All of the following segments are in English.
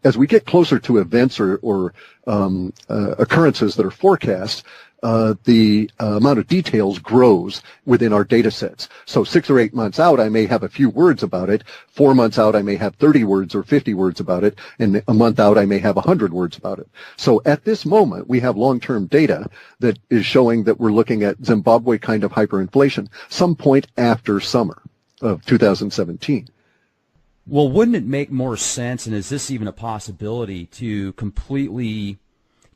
as we get closer to events or occurrences that are forecast, the amount of details grows within our data sets. So 6 or 8 months out, I may have a few words about it. 4 months out, I may have 30 words or 50 words about it. And a month out, I may have 100 words about it. So at this moment, we have long-term data that is showing that we're looking at Zimbabwe kind of hyperinflation some point after summer of 2017. Well, wouldn't it make more sense, and is this even a possibility, to completely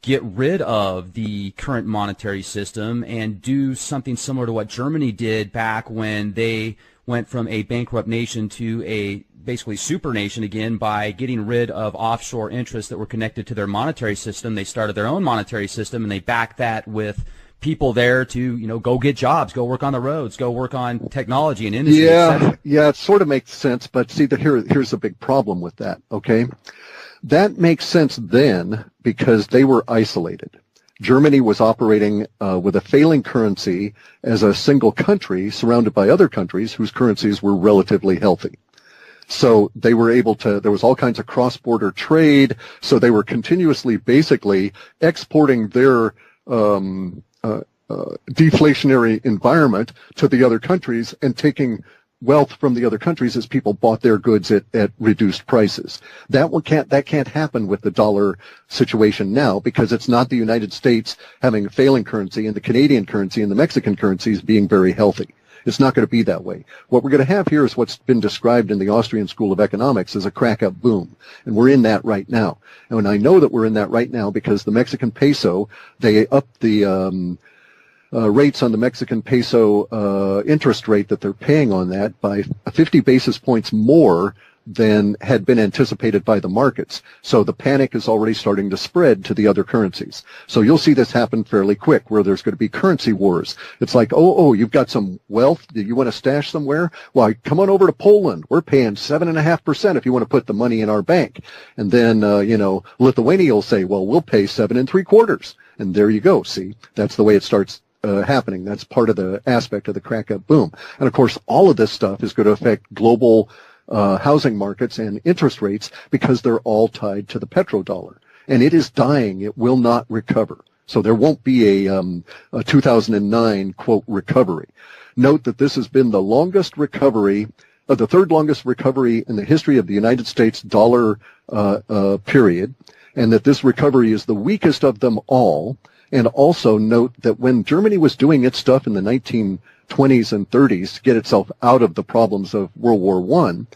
get rid of the current monetary system and do something similar to what Germany did back when they went from a bankrupt nation to a basically super nation again by getting rid of offshore interests that were connected to their monetary system? They started their own monetary system, and they backed that with people there to, go get jobs, go work on the roads, go work on technology and industry. Yeah, it sort of makes sense, but see, here's a big problem with that, okay? That makes sense then because they were isolated. Germany was operating with a failing currency as a single country surrounded by other countries whose currencies were relatively healthy. So they were able to, there was all kinds of cross-border trade, so they were continuously basically exporting their deflationary environment to the other countries and taking wealth from the other countries as people bought their goods at reduced prices. That can't happen with the dollar situation now because it's not the United States having a failing currency and the Canadian currency and the Mexican currencies being very healthy. It's not going to be that way. What we're going to have here is what's been described in the Austrian School of Economics as a crack-up boom, and we're in that right now. And I know that we're in that right now because the Mexican peso, they upped the rates on the Mexican peso interest rate that they're paying on that by 50 basis points more than had been anticipated by the markets. So the panic is already starting to spread to the other currencies. So you'll see this happen fairly quick where there's going to be currency wars. It's like, you've got some wealth. Do you want to stash somewhere? Well, come on over to Poland. We're paying 7.5% if you want to put the money in our bank. And then, Lithuania will say, well, we'll pay 7 3/4. And there you go. See, that's the way it starts happening. That's part of the aspect of the crack-up boom. And of course, all of this stuff is going to affect global housing markets and interest rates because they're all tied to the petrodollar. And it is dying. It will not recover. So there won't be a 2009, quote, recovery. Note that this has been the longest recovery, the third longest recovery in the history of the United States dollar period, and that this recovery is the weakest of them all. And also note that when Germany was doing its stuff in the 1920s and 30s to get itself out of the problems of World War I,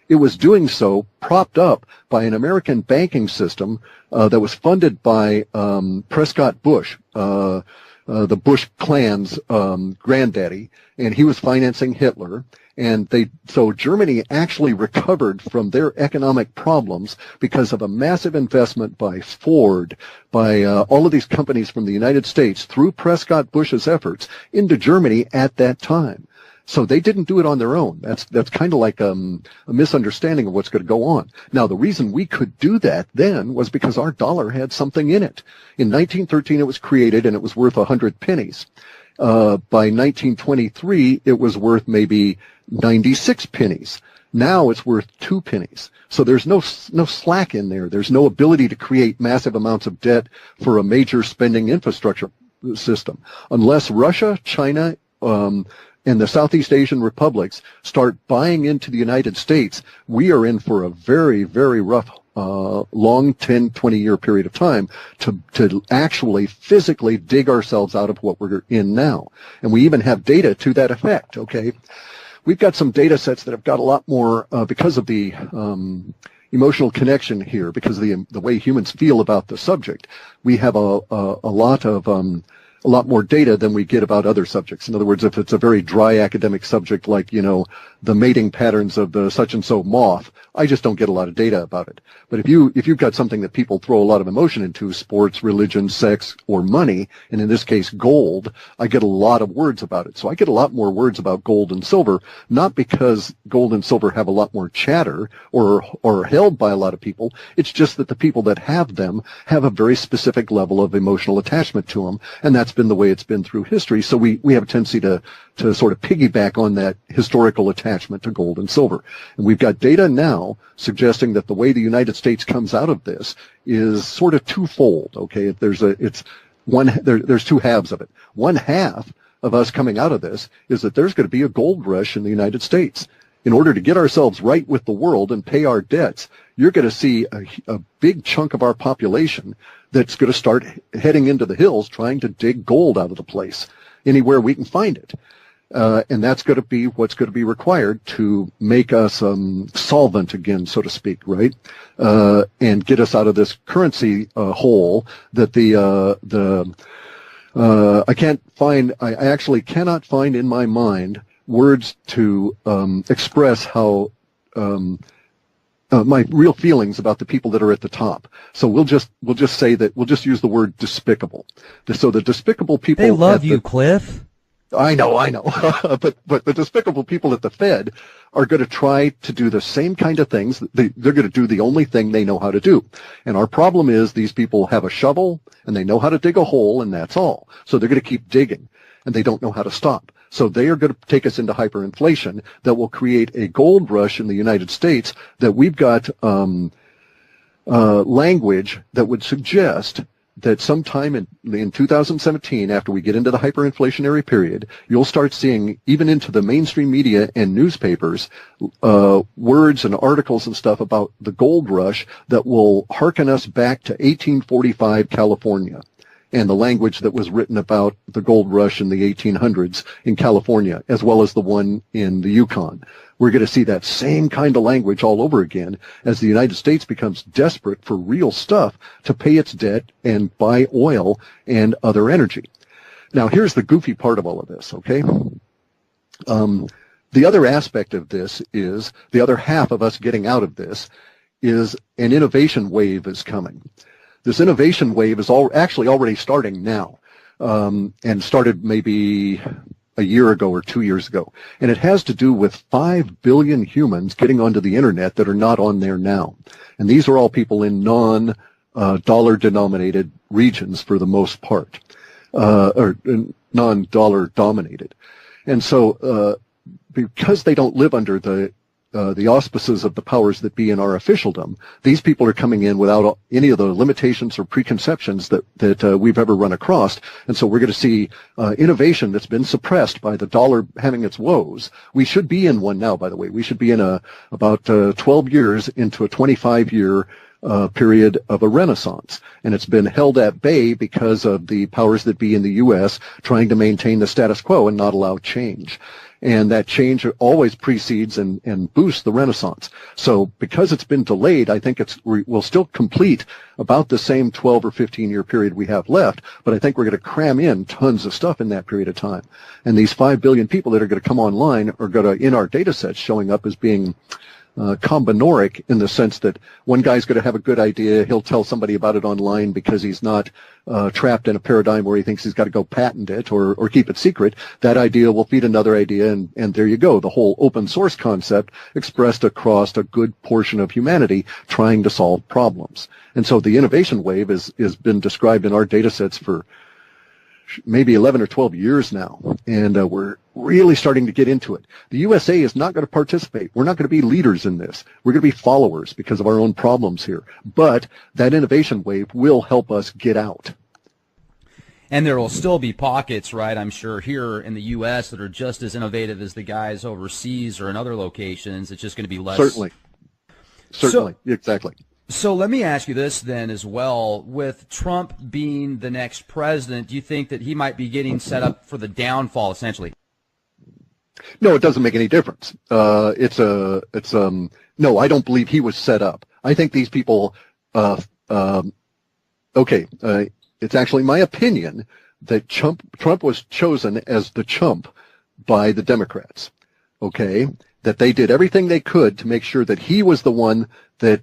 it was doing so propped up by an American banking system that was funded by Prescott Bush, the Bush clan's granddaddy, and he was financing Hitler. And so Germany actually recovered from their economic problems because of a massive investment by Ford, by all of these companies from the United States through Prescott Bush's efforts into Germany at that time. So they didn't do it on their own. That's kind of like a misunderstanding of what's going to go on. Now, the reason we could do that then was because our dollar had something in it. In 1913, it was created and it was worth 100 pennies. By 1923, it was worth maybe 96 pennies. Now it's worth 2 pennies. So there's no slack in there. There's no ability to create massive amounts of debt for a major spending infrastructure system. Unless Russia, China, and the Southeast Asian republics start buying into the United States, we are in for a very, very rough long 10, 20-year period of time to actually physically dig ourselves out of what we're in now. And we even have data to that effect, okay? We've got some data sets that have got a lot more, because of the emotional connection here, because of the way humans feel about the subject, we have a lot more data than we get about other subjects. In other words, if it's a very dry academic subject like, the mating patterns of the such-and-so moth, I just don't get a lot of data about it. But if you've got something that people throw a lot of emotion into, sports, religion, sex, or money, and in this case gold, I get a lot of words about it. So I get a lot more words about gold and silver, not because gold and silver have a lot more chatter or are held by a lot of people. It's just that the people that have them have a very specific level of emotional attachment to them, and that's been the way it's been through history. So we have a tendency to sort of piggyback on that historical attachment attachment to gold and silver. And we've got data now suggesting that the way the United States comes out of this is sort of twofold. Okay, there's two halves of it. One half of us coming out of this is that there's going to be a gold rush in the United States. In order to get ourselves right with the world and pay our debts, you're going to see a big chunk of our population that's going to start heading into the hills trying to dig gold out of the place anywhere we can find it. And that's going to be what's going to be required to make us solvent again, so to speak, right? And get us out of this currency hole that I actually cannot find in my mind words to express how my real feelings about the people that are at the top. So we'll just say that we'll just use the word despicable. So the despicable people. They love you, Cliff. I know. but the despicable people at the Fed are going to try to do the same kind of things. They're going to do the only thing they know how to do. And our problem is these people have a shovel and they know how to dig a hole, and that's all. So they're going to keep digging, and they don't know how to stop. So they are going to take us into hyperinflation that will create a gold rush in the United States that we've got language that would suggest that sometime in 2017, after we get into the hyperinflationary period, you'll start seeing, even into the mainstream media and newspapers, words and articles and stuff about the gold rush that will hearken us back to 1845 California and the language that was written about the gold rush in the 1800s in California, as well as the one in the Yukon. We're going to see that same kind of language all over again as the United States becomes desperate for real stuff to pay its debt and buy oil and other energy. Now, here's the goofy part of all of this, okay? The other aspect of this is, the other half of us getting out of this is an innovation wave is coming. This innovation wave is actually already starting now, and started maybe a year ago or 2 years ago. And it has to do with 5 billion humans getting onto the internet that are not on there now. And these are all people in non-dollar denominated regions for the most part, or non-dollar dominated. And so, because they don't live under the auspices of the powers that be in our officialdom, these people are coming in without any of the limitations or preconceptions that we've ever run across. And so we're going to see innovation that's been suppressed by the dollar having its woes. We should be in one now, by the way. We should be in about 12 years into a 25-year period of a renaissance. And it's been held at bay because of the powers that be in the U.S. trying to maintain the status quo and not allow change. And that change always precedes and boosts the Renaissance. So because it's been delayed, I think we'll still complete about the same 12 or 15-year period we have left, but I think we're going to cram in tons of stuff in that period of time. And these 5 billion people that are going to come online are going to, in our data sets, showing up as being combinoric, in the sense that one guy's going to have a good idea. He'll tell somebody about it online because he's not trapped in a paradigm where he thinks he's got to go patent it or keep it secret. That idea will feed another idea, and there you go. The whole open source concept expressed across a good portion of humanity trying to solve problems. And so the innovation wave has been described in our data sets for maybe 11 or 12 years now, and we're really starting to get into it. The USA is not going to participate. We're not going to be leaders in this. We're going to be followers because of our own problems here. But that innovation wave will help us get out. And there will still be pockets, right, I'm sure, here in the U.S. that are just as innovative as the guys overseas or in other locations. It's just going to be less. Certainly, exactly. So let me ask you this then as well. With Trump being the next president, do you think that he might be getting set up for the downfall, essentially? No, it doesn't make any difference. No, I don't believe he was set up. I think these people, it's actually my opinion that Trump was chosen as the chump by the Democrats. Okay? That they did everything they could to make sure that he was the one that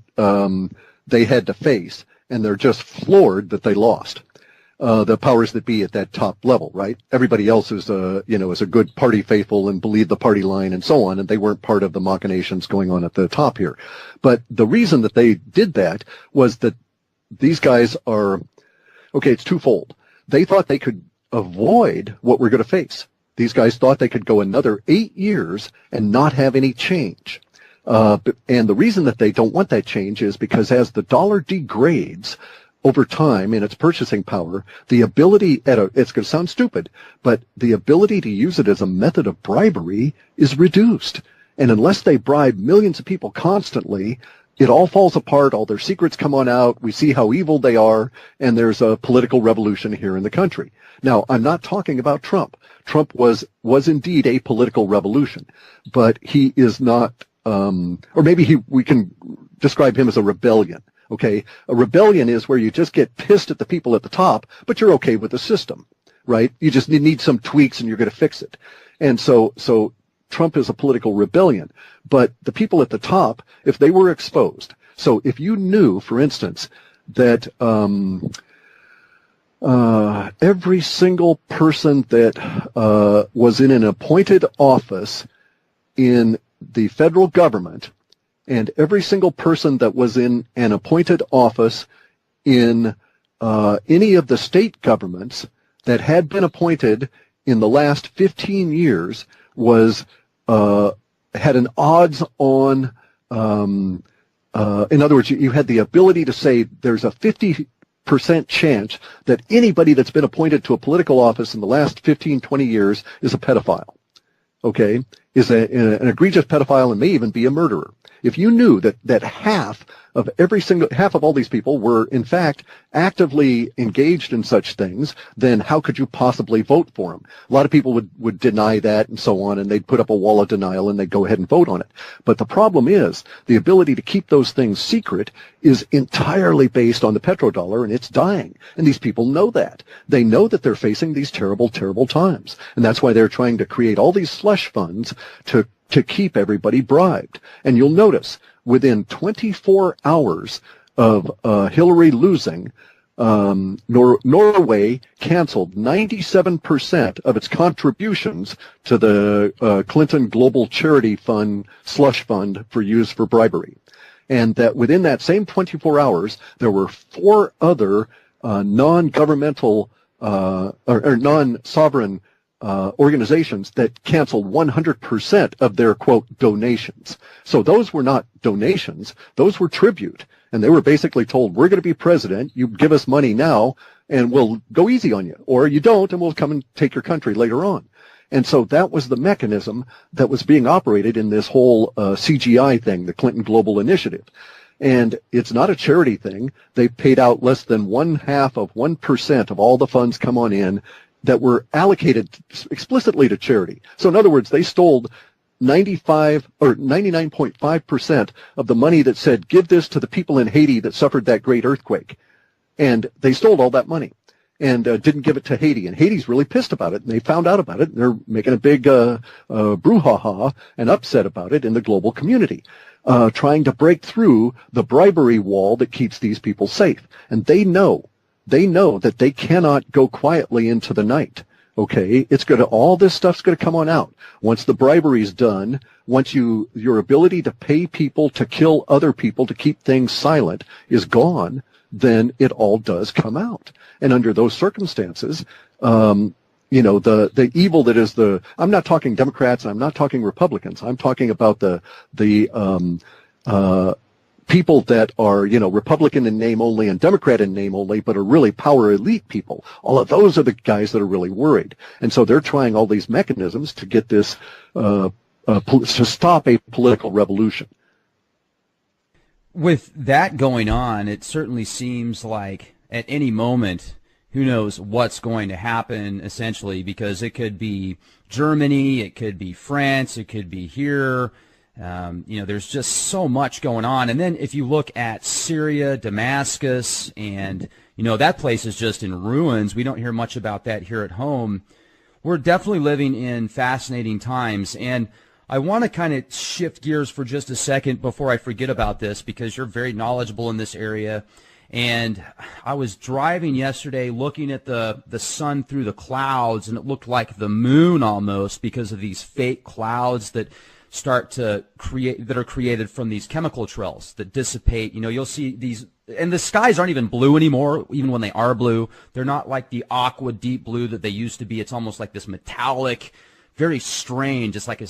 they had to face, and they're just floored that they lost. The powers that be at that top level, right? Everybody else is a good party faithful and believed the party line and so on, and they weren't part of the machinations going on at the top here. But the reason that they did that was that these guys are, it's twofold. They thought they could avoid what we're going to face. These guys thought they could go another 8 years and not have any change. And the reason that they don't want that change is because as the dollar degrades over time in its purchasing power, the ability it's going to sound stupid, but the ability to use it as a method of bribery is reduced. And unless they bribe millions of people constantly, it all falls apart, all their secrets come on out, we see how evil they are, and there's a political revolution here in the country. Now, I'm not talking about Trump. Trump was indeed a political revolution, but he is not, or maybe we can describe him as a rebellion. Okay, a rebellion is where you just get pissed at the people at the top, but you're okay with the system, right? You just need some tweaks and you're going to fix it. And so Trump is a political rebellion, but the people at the top, if they were exposed, so if you knew, for instance, that every single person that was in an appointed office in the federal government, and every single person that was in an appointed office in any of the state governments that had been appointed in the last 15 years was had an odds-on. In other words, you had the ability to say there's a 50% chance that anybody that's been appointed to a political office in the last 15, 20 years is a pedophile. Okay, is an egregious pedophile and may even be a murderer. If you knew that half of all these people were in fact actively engaged in such things, then how could you possibly vote for them? A lot of people would deny that and so on, and they'd put up a wall of denial and they'd go ahead and vote on it. But the problem is the ability to keep those things secret is entirely based on the petrodollar, and it's dying. And these people know that. They know that they're facing these terrible, terrible times. And that's why they're trying to create all these slush funds to keep everybody bribed. And you'll notice within 24 hours of Hillary losing, Norway canceled 97% of its contributions to the Clinton Global Charity Fund slush fund for use for bribery. And that within that same 24 hours, there were 4 other non-governmental or non-sovereign organizations that canceled 100% of their, quote, donations. So those were not donations. Those were tribute. And they were basically told, we're going to be president. You give us money now, and we'll go easy on you. Or you don't, and we'll come and take your country later on. And so that was the mechanism that was being operated in this whole CGI thing, the Clinton Global Initiative. And it's not a charity thing. They paid out less than 0.5% of all the funds come on in that were allocated explicitly to charity. So in other words, they stole 95 or 99.5% of the money that said, give this to the people in Haiti that suffered that great earthquake. And they stole all that money and didn't give it to Haiti. And Haiti's really pissed about it, and they found out about it, and they're making a big brouhaha and upset about it in the global community, trying to break through the bribery wall that keeps these people safe. And they know that they cannot go quietly into the night. Okay, all this stuff's going to come on out. Once the bribery's done, once your ability to pay people to kill other people to keep things silent is gone, then it all does come out. And under those circumstances, the evil that is I'm not talking Democrats, I'm not talking Republicans, I'm talking about the people that are, Republican in name only and Democrat in name only, but are really power elite people. All of those are the guys that are really worried. And so they're trying all these mechanisms to get this, to stop a political revolution. With that going on, it certainly seems like at any moment, who knows what's going to happen, essentially, because it could be Germany, it could be France, it could be here. There's just so much going on. And then if you look at Syria, Damascus, and, that place is just in ruins. We don't hear much about that here at home. We're definitely living in fascinating times. And I want to kind of shift gears for just a second before I forget about this, because you're very knowledgeable in this area. And I was driving yesterday looking at the sun through the clouds, and it looked like the moon almost because of these fake clouds that start to that are created from these chemical trails that dissipate. You'll see these, and the skies aren't even blue anymore. Even when they are blue, they're not like the aqua deep blue that they used to be. It's almost like this metallic very strange. It's like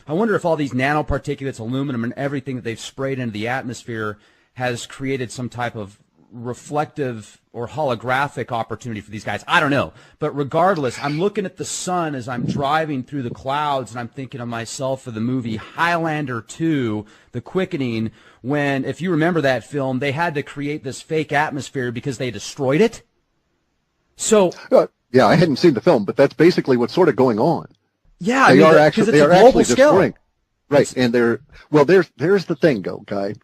I wonder if all these nanoparticulates, aluminum, and everything that they've sprayed into the atmosphere has created some type of reflective or holographic opportunity for these guys. I don't know. But regardless, I'm looking at the sun as I'm driving through the clouds, and I'm thinking of myself for the movie Highlander 2, The Quickening, when, if you remember that film, they had to create this fake atmosphere because they destroyed it. So yeah, I hadn't seen the film, but that's basically what's sort of going on. Yeah, they are actually scale. destroying. Right, and there's the thing, Guy.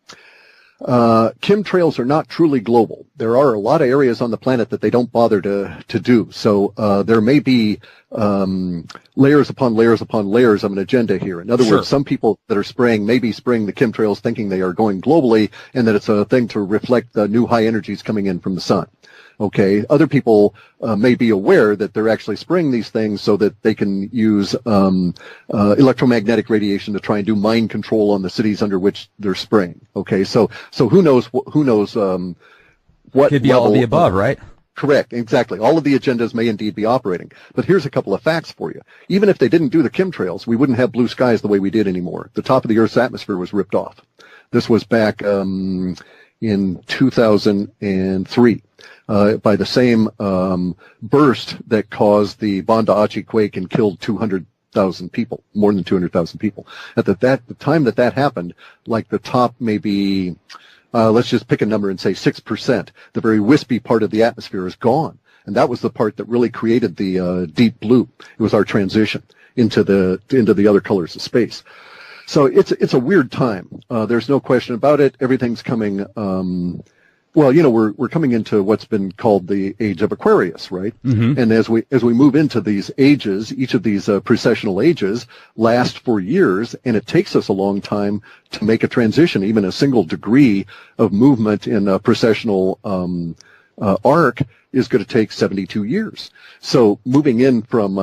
Chemtrails are not truly global. There are a lot of areas on the planet that they don't bother to do. So there may be layers upon layers upon layers of an agenda here. In other words, some people that are may be spraying the chemtrails thinking they are going globally, and that it's a thing to reflect the new high energies coming in from the sun. Okay. Other people may be aware that they're actually spraying these things so that they can use electromagnetic radiation to try and do mind control on the cities under which they're spraying. Okay. So who knows what could be all of the above, right? Correct. Exactly. All of the agendas may indeed be operating. But here's a couple of facts for you. Even if they didn't do the chemtrails, we wouldn't have blue skies the way we did anymore. The top of the Earth's atmosphere was ripped off. This was back in 2003. By the same burst that caused the Banda Aceh quake and killed 200,000 people, more than 200,000 people. At the time that happened, like the top maybe, let's just pick a number and say 6%, the very wispy part of the atmosphere is gone. And that was the part that really created the deep blue. It was our transition into the other colors of space. So it's a weird time. There's no question about it. Everything's coming, well, we're coming into what's been called the age of Aquarius, right? Mm-hmm. And as we move into these ages, each of these precessional ages last for years, and it takes us a long time to make a transition. Even a single degree of movement in a precessional arc is going to take 72 years. So moving in from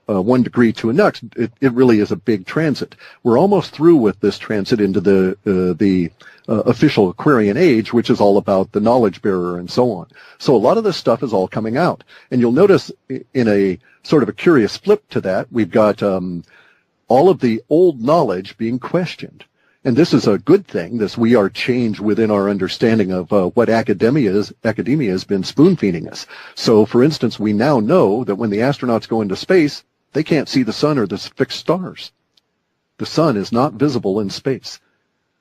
1 degree to a next, it really is a big transit. We're almost through with this transit into the official Aquarian age, which is all about the knowledge bearer and so on. So a lot of this stuff is all coming out. And you'll notice in a sort of a curious flip to that, we've got all of the old knowledge being questioned. And this is a good thing, this we are change within our understanding of what academia has been spoon-feeding us. So, for instance, we now know that when the astronauts go into space, they can't see the sun or the fixed stars. The sun is not visible in space.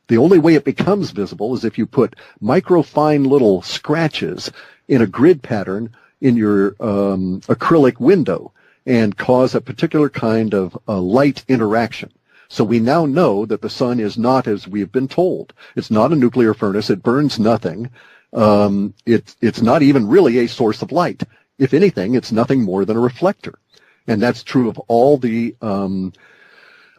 The only way it becomes visible is if you put microfine little scratches in a grid pattern in your acrylic window and cause a particular kind of light interaction. So we now know that the sun is not as we've been told. It's not a nuclear furnace. It burns nothing. It's not even really a source of light. If anything, it's nothing more than a reflector. And that's true of all the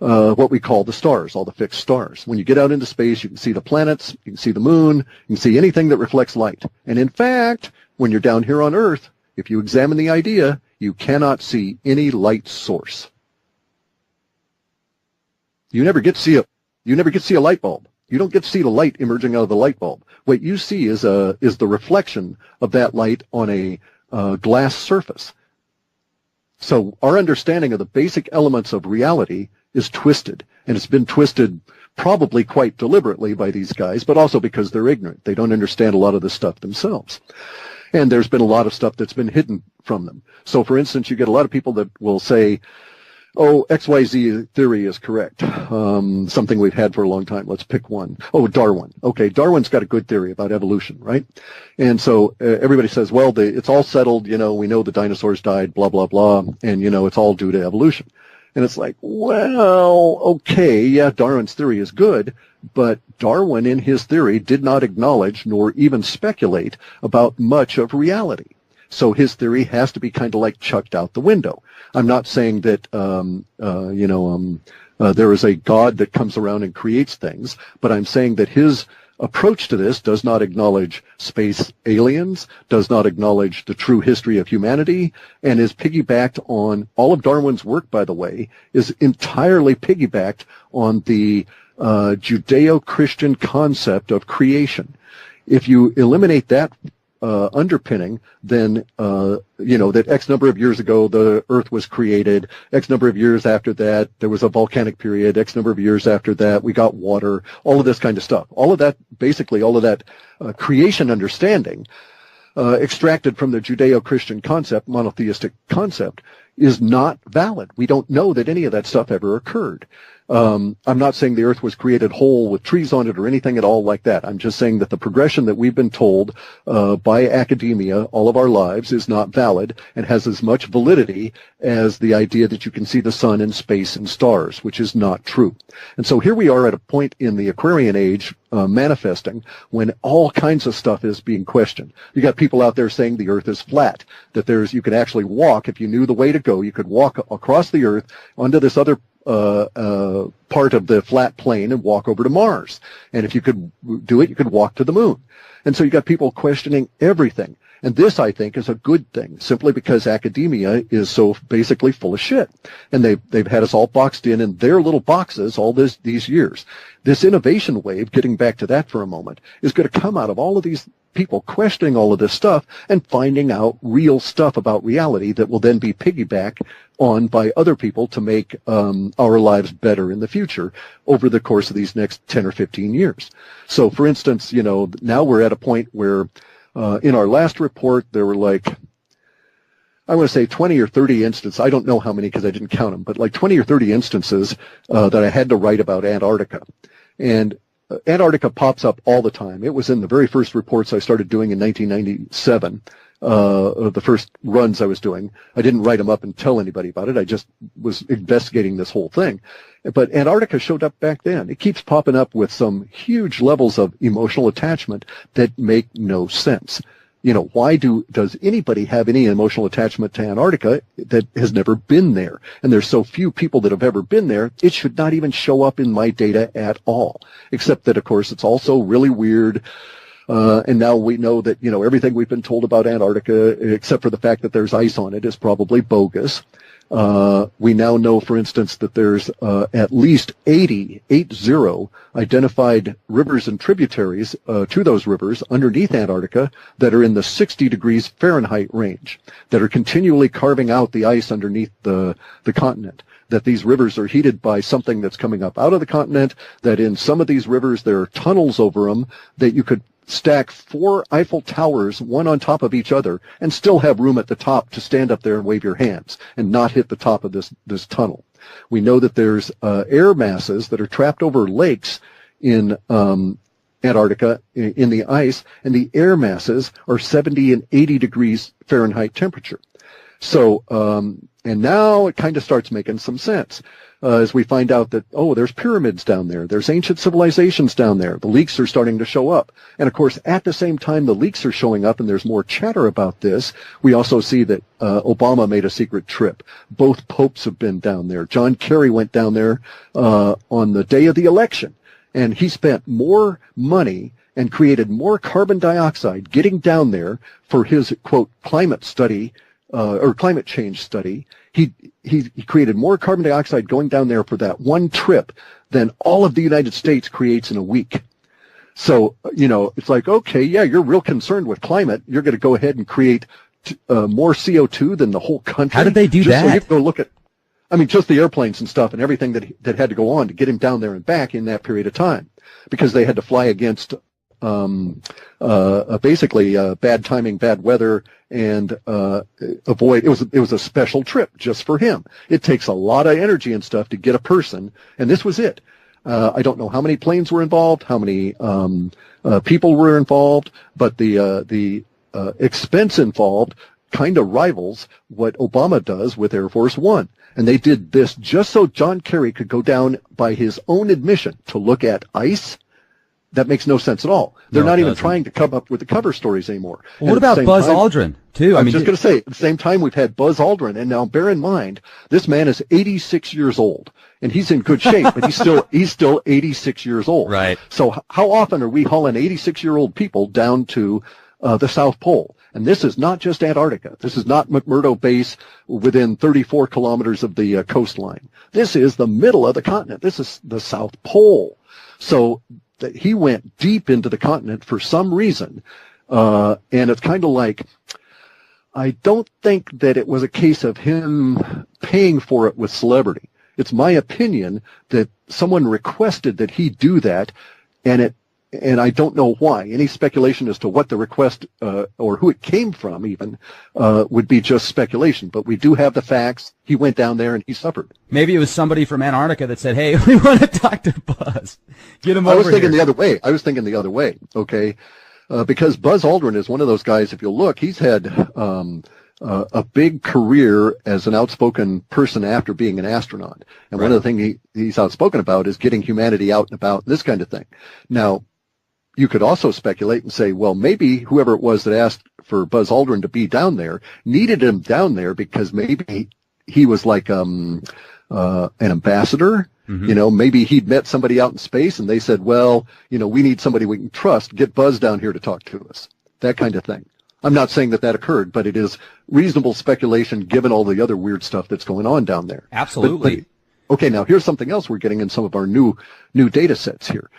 what we call the stars, all the fixed stars. When you get out into space, you can see the planets, you can see the moon, you can see anything that reflects light. And in fact, when you're down here on Earth, if you examine the idea, you cannot see any light source. You never get to see a light bulb. You don't get to see the light emerging out of the light bulb. What you see is the reflection of that light on a glass surface. So our understanding of the basic elements of reality is twisted, and it's been twisted probably quite deliberately by these guys, but also because they're ignorant. They don't understand a lot of this stuff themselves. And there's been a lot of stuff that's been hidden from them. So, for instance, you get a lot of people that will say, oh, XYZ theory is correct. Something we've had for a long time. Let's pick one. Oh, Darwin. Okay, Darwin's got a good theory about evolution, right? And so everybody says, well, it's all settled. We know the dinosaurs died, blah, blah, blah. And, it's all due to evolution. And it's like, well, okay, yeah, Darwin's theory is good, but Darwin in his theory did not acknowledge nor even speculate about much of reality. So his theory has to be kind of like chucked out the window. I'm not saying that, there is a God that comes around and creates things, but I'm saying that his approach to this does not acknowledge space aliens, does not acknowledge the true history of humanity, and is piggybacked on, all of Darwin's work, by the way, is entirely piggybacked on the Judeo-Christian concept of creation. If you eliminate that underpinning than, that X number of years ago the Earth was created, X number of years after that there was a volcanic period, X number of years after that we got water, all of this kind of stuff. All of that, basically all of that creation understanding extracted from the Judeo-Christian concept, monotheistic concept, is not valid. We don't know that any of that stuff ever occurred. I'm not saying the Earth was created whole with trees on it or anything at all like that. I'm just saying that the progression that we've been told by academia all of our lives is not valid and has as much validity as the idea that you can see the sun and space and stars, which is not true. And so here we are at a point in the Aquarian age manifesting when all kinds of stuff is being questioned. You got people out there saying the Earth is flat, that you could actually walk, if you knew the way to go, you could walk across the Earth onto this other part of the flat plane and walk over to Mars. And if you could do it, you could walk to the moon. And so you got people questioning everything. And this, I think, is a good thing, simply because academia is so basically full of shit. And they've had us all boxed in their little boxes all these years. This innovation wave, getting back to that for a moment, is going to come out of all of these people questioning all of this stuff and finding out real stuff about reality that will then be piggybacked on by other people to make our lives better in the future over the course of these next 10 or 15 years. So, for instance, now we're at a point where in our last report, there were I want to say 20 or 30 instances. I don't know how many because I didn't count them, but 20 or 30 instances that I had to write about Antarctica. And Antarctica pops up all the time. It was in the very first reports I started doing in 1997, the first runs I was doing. I didn't write them up and tell anybody about it. I just was investigating this whole thing. But Antarctica showed up back then. It keeps popping up with some huge levels of emotional attachment that make no sense. Why does anybody have any emotional attachment to Antarctica that has never been there? And there's so few people that have ever been there, it should not even show up in my data at all. Except that, of course, it's also really weird. And now we know that, everything we've been told about Antarctica, except for the fact that there's ice on it, is probably bogus. We now know, for instance, that there's at least 80 identified rivers and tributaries to those rivers underneath Antarctica that are in the 60 degrees Fahrenheit range, that are continually carving out the ice underneath the continent, that these rivers are heated by something that's coming up out of the continent, that in some of these rivers there are tunnels over them, that you could stack 4 Eiffel Towers, one on top of each other, and still have room at the top to stand up there and wave your hands and not hit the top of this tunnel. We know that there's air masses that are trapped over lakes in Antarctica in the ice, and the air masses are 70 and 80 degrees Fahrenheit temperature. So, and now it kind of starts making some sense. As we find out that, there's pyramids down there. There's ancient civilizations down there. The leaks are starting to show up. And, of course, at the same time the leaks are showing up and there's more chatter about this, we also see that Obama made a secret trip. Both popes have been down there. John Kerry went down there on the day of the election, and he spent more money and created more carbon dioxide getting down there for his, quote, climate study or climate change study. He created more carbon dioxide going down there for that one trip than all of the United States creates in a week. So, it's okay, yeah, you're real concerned with climate. You're going to go ahead and create more CO2 than the whole country. How did they do that? So you have to go look at, just the airplanes and stuff and everything that had to go on to get him down there and back in that period of time, because they had to fly against basically bad timing, bad weather, and avoid. It was a special trip just for him. It takes a lot of energy and stuff to get a person, and this was it. I don't know how many planes were involved, how many people were involved, but the expense involved kind of rivals what Obama does with Air Force One. And they did this just so John Kerry could go down by his own admission to look at ice. That makes no sense at all. They're not even trying to come up with the cover stories anymore. Well, what about Buzz Aldrin, too? I was just going to say, at the same time, we've had Buzz Aldrin. And now bear in mind, this man is 86 years old. And he's in good shape, but he's still 86 years old. Right. So how often are we hauling 86-year-old people down to the South Pole? And this is not just Antarctica. This is not McMurdo Base within 34 kilometers of the coastline. This is the middle of the continent. This is the South Pole. So that he went deep into the continent for some reason, And it's kind of like, I don't think that it was a case of him paying for it with celebrity. It's my opinion that someone requested that he do that, and I don't know why. Any speculation as to what the request or who it came from even would be just speculation. But we do have the facts. He went down there and he suffered. Maybe it was somebody from Antarctica that said, "Hey, we want to talk to Buzz. Get him over here." I was thinking the other way. Okay, because Buzz Aldrin is one of those guys. If you look, he's had a big career as an outspoken person after being an astronaut. And one of the things he's outspoken about is getting humanity out and about, and this kind of thing. Now, you could also speculate and say, well, maybe whoever it was that asked for Buzz Aldrin to be down there needed him down there because maybe he was like an ambassador. Mm-hmm. You know, maybe he'd met somebody out in space and they said, well, you know, we need somebody we can trust. Get Buzz down here to talk to us. That kind of thing. I'm not saying that occurred, but it is reasonable speculation given all the other weird stuff that's going on down there. Absolutely. But, okay, now here's something else we're getting in some of our new data sets here.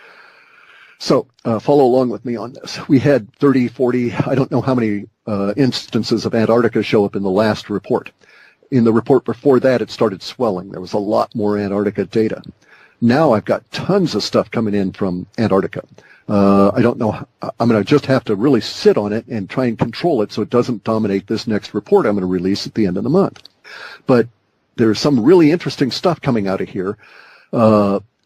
So follow along with me on this. We had 30, 40, I don't know how many instances of Antarctica show up in the last report. In the report before that, it started swelling. There was a lot more Antarctica data. Now I've got tons of stuff coming in from Antarctica. I don't know. I'm going to just have to really sit on it and try and control it so it doesn't dominate this next report I'm going to release at the end of the month. But there's some really interesting stuff coming out of here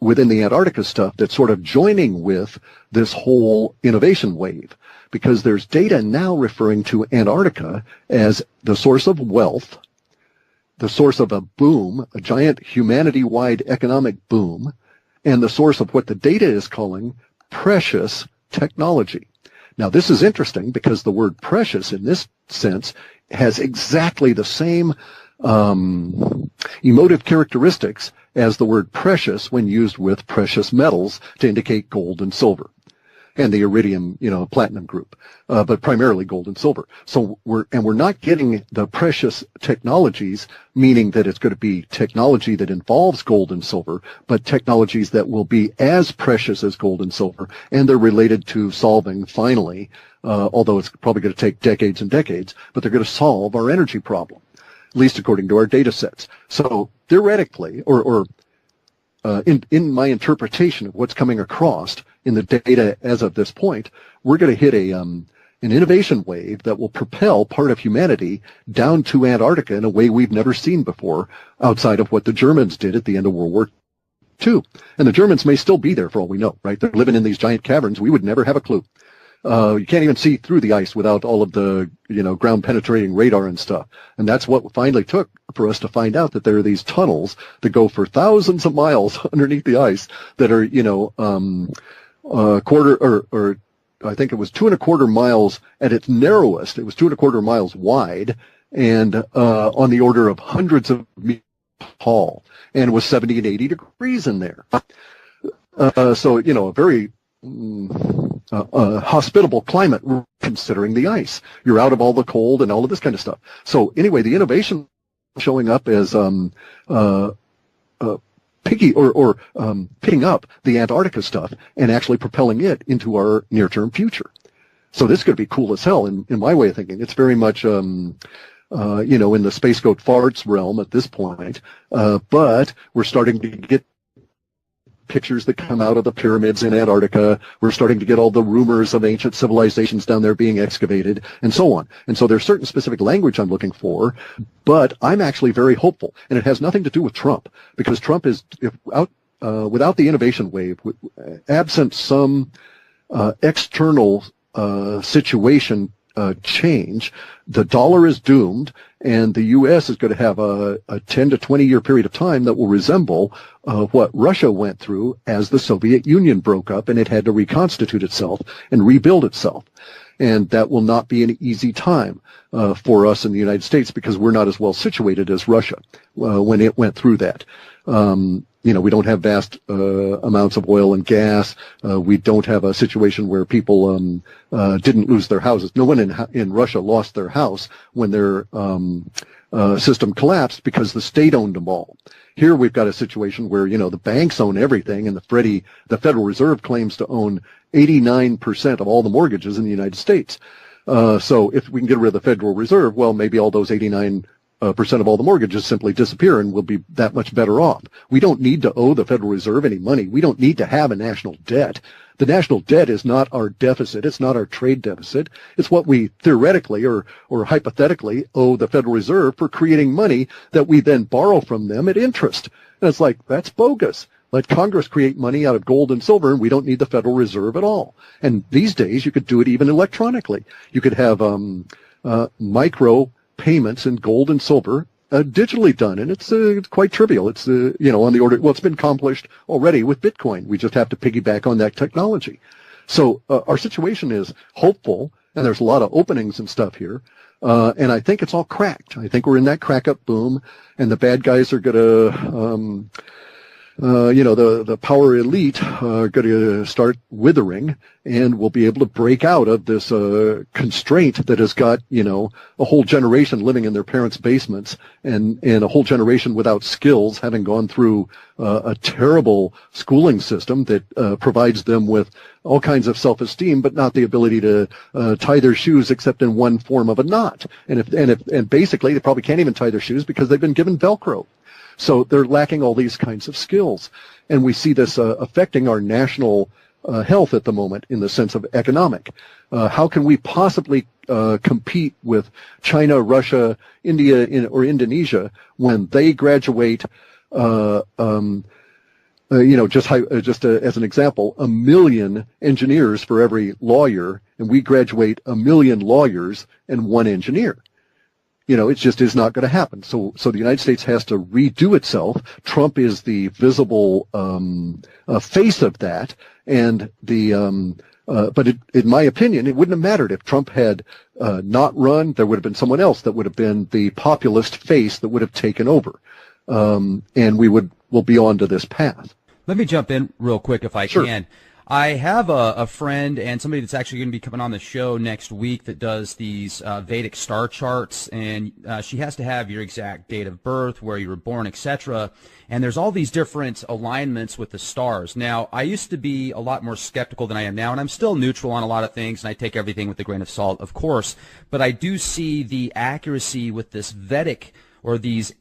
within the Antarctica stuff that's sort of joining with this whole innovation wave, because there's data now referring to Antarctica as the source of wealth, the source of a boom, a giant humanity-wide economic boom, and the source of what the data is calling precious technology. Now, this is interesting because the word precious in this sense has exactly the same emotive characteristics as the word precious when used with precious metals to indicate gold and silver, and the iridium, platinum group, but primarily gold and silver. So we're not getting the precious technologies, meaning that it's going to be technology that involves gold and silver, but technologies that will be as precious as gold and silver, and they're related to solving finally, although it's probably going to take decades and decades, but they're going to solve our energy problem, at least according to our data sets. So theoretically, in my interpretation of what's coming across in the data as of this point, we're going to hit an innovation wave that will propel part of humanity down to Antarctica in a way we've never seen before, outside of what the Germans did at the end of World War II. And the Germans may still be there for all we know, right? They're living in these giant caverns. We would never have a clue. You can't even see through the ice without all of the, ground penetrating radar and stuff. And that's what finally took for us to find out that there are these tunnels that go for thousands of miles underneath the ice that are, quarter or I think it was 2.25 miles at its narrowest. It was 2.25 miles wide and on the order of hundreds of meters tall, and it was 70 and 80 degrees in there. So, a very hospitable climate considering the ice. You're out of all the cold and all of this kind of stuff. So anyway, the innovation showing up as picking up the Antarctica stuff and actually propelling it into our near-term future. So this could be cool as hell in my way of thinking. It's very much in the space goat farts realm at this point, but we're starting to get pictures that come out of the pyramids in Antarctica. We're starting to get all the rumors of ancient civilizations down there being excavated and so on. And so there's certain specific language I'm looking for, but I'm actually very hopeful. And it has nothing to do with Trump, because Trump is without the innovation wave, absent some external situation change, the dollar is doomed, and the U.S. is going to have a 10 to 20 year period of time that will resemble what Russia went through as the Soviet Union broke up and it had to reconstitute itself and rebuild itself. And that will not be an easy time for us in the United States, because we're not as well situated as Russia when it went through that. We don't have vast amounts of oil and gas. We don't have a situation where people didn't lose their houses. No one in Russia lost their house when their system collapsed because the state owned them all. Here we've got a situation where, the banks own everything, and the Federal Reserve claims to own 89% of all the mortgages in the United States. So if we can get rid of the Federal Reserve, well, maybe all those 89% of all the mortgages simply disappear, and we'll be that much better off. We don't need to owe the Federal Reserve any money. We don't need to have a national debt. The national debt is not our deficit. It's not our trade deficit. It's what we theoretically or hypothetically owe the Federal Reserve for creating money that we then borrow from them at interest. And it's like, that's bogus. Let Congress create money out of gold and silver, and we don't need the Federal Reserve at all. And these days, you could do it even electronically. You could have micro payments in gold and silver digitally done, and it's quite trivial. It's on the order. Well, it's been accomplished already with Bitcoin. We just have to piggyback on that technology. So our situation is hopeful, and there's a lot of openings and stuff here. And I think it's all cracked. I think we're in that crack up boom, and the bad guys are going to the power elite are going to start withering, and we'll be able to break out of this constraint that has got, a whole generation living in their parents' basements and a whole generation without skills, having gone through a terrible schooling system that provides them with all kinds of self-esteem, but not the ability to tie their shoes except in one form of a knot. And basically they probably can't even tie their shoes because they've been given Velcro. So they're lacking all these kinds of skills. And we see this affecting our national health at the moment in the sense of economic. How can we possibly compete with China, Russia, India, or Indonesia when they graduate, as an example, 1 million engineers for every lawyer, and we graduate 1 million lawyers and 1 engineer? It just is not going to happen. So the United States has to redo itself. Trump is the visible face of that, and but in my opinion, it wouldn't have mattered if Trump had not run. There would have been someone else that would have been the populist face that would have taken over, and we'll be on to this path. Let me jump in real quick if I Sure. can. I have a friend and somebody that's actually going to be coming on the show next week that does these Vedic star charts, and she has to have your exact date of birth, where you were born, etc. And there's all these different alignments with the stars. Now, I used to be a lot more skeptical than I am now, and I'm still neutral on a lot of things, and I take everything with a grain of salt, of course. But I do see the accuracy with this Vedic or these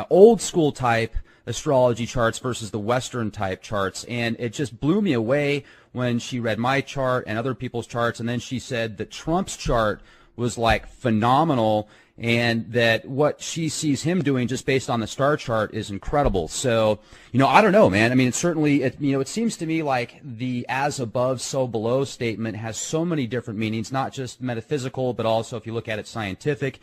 old school type astrology charts versus the Western type charts, and it just blew me away when she read my chart and other people's charts, and then she said that Trump's chart was like phenomenal, and that what she sees him doing just based on the star chart is incredible. So, I don't know, man. I mean, it seems to me like the as above, so below statement has so many different meanings, not just metaphysical, but also if you look at it scientific.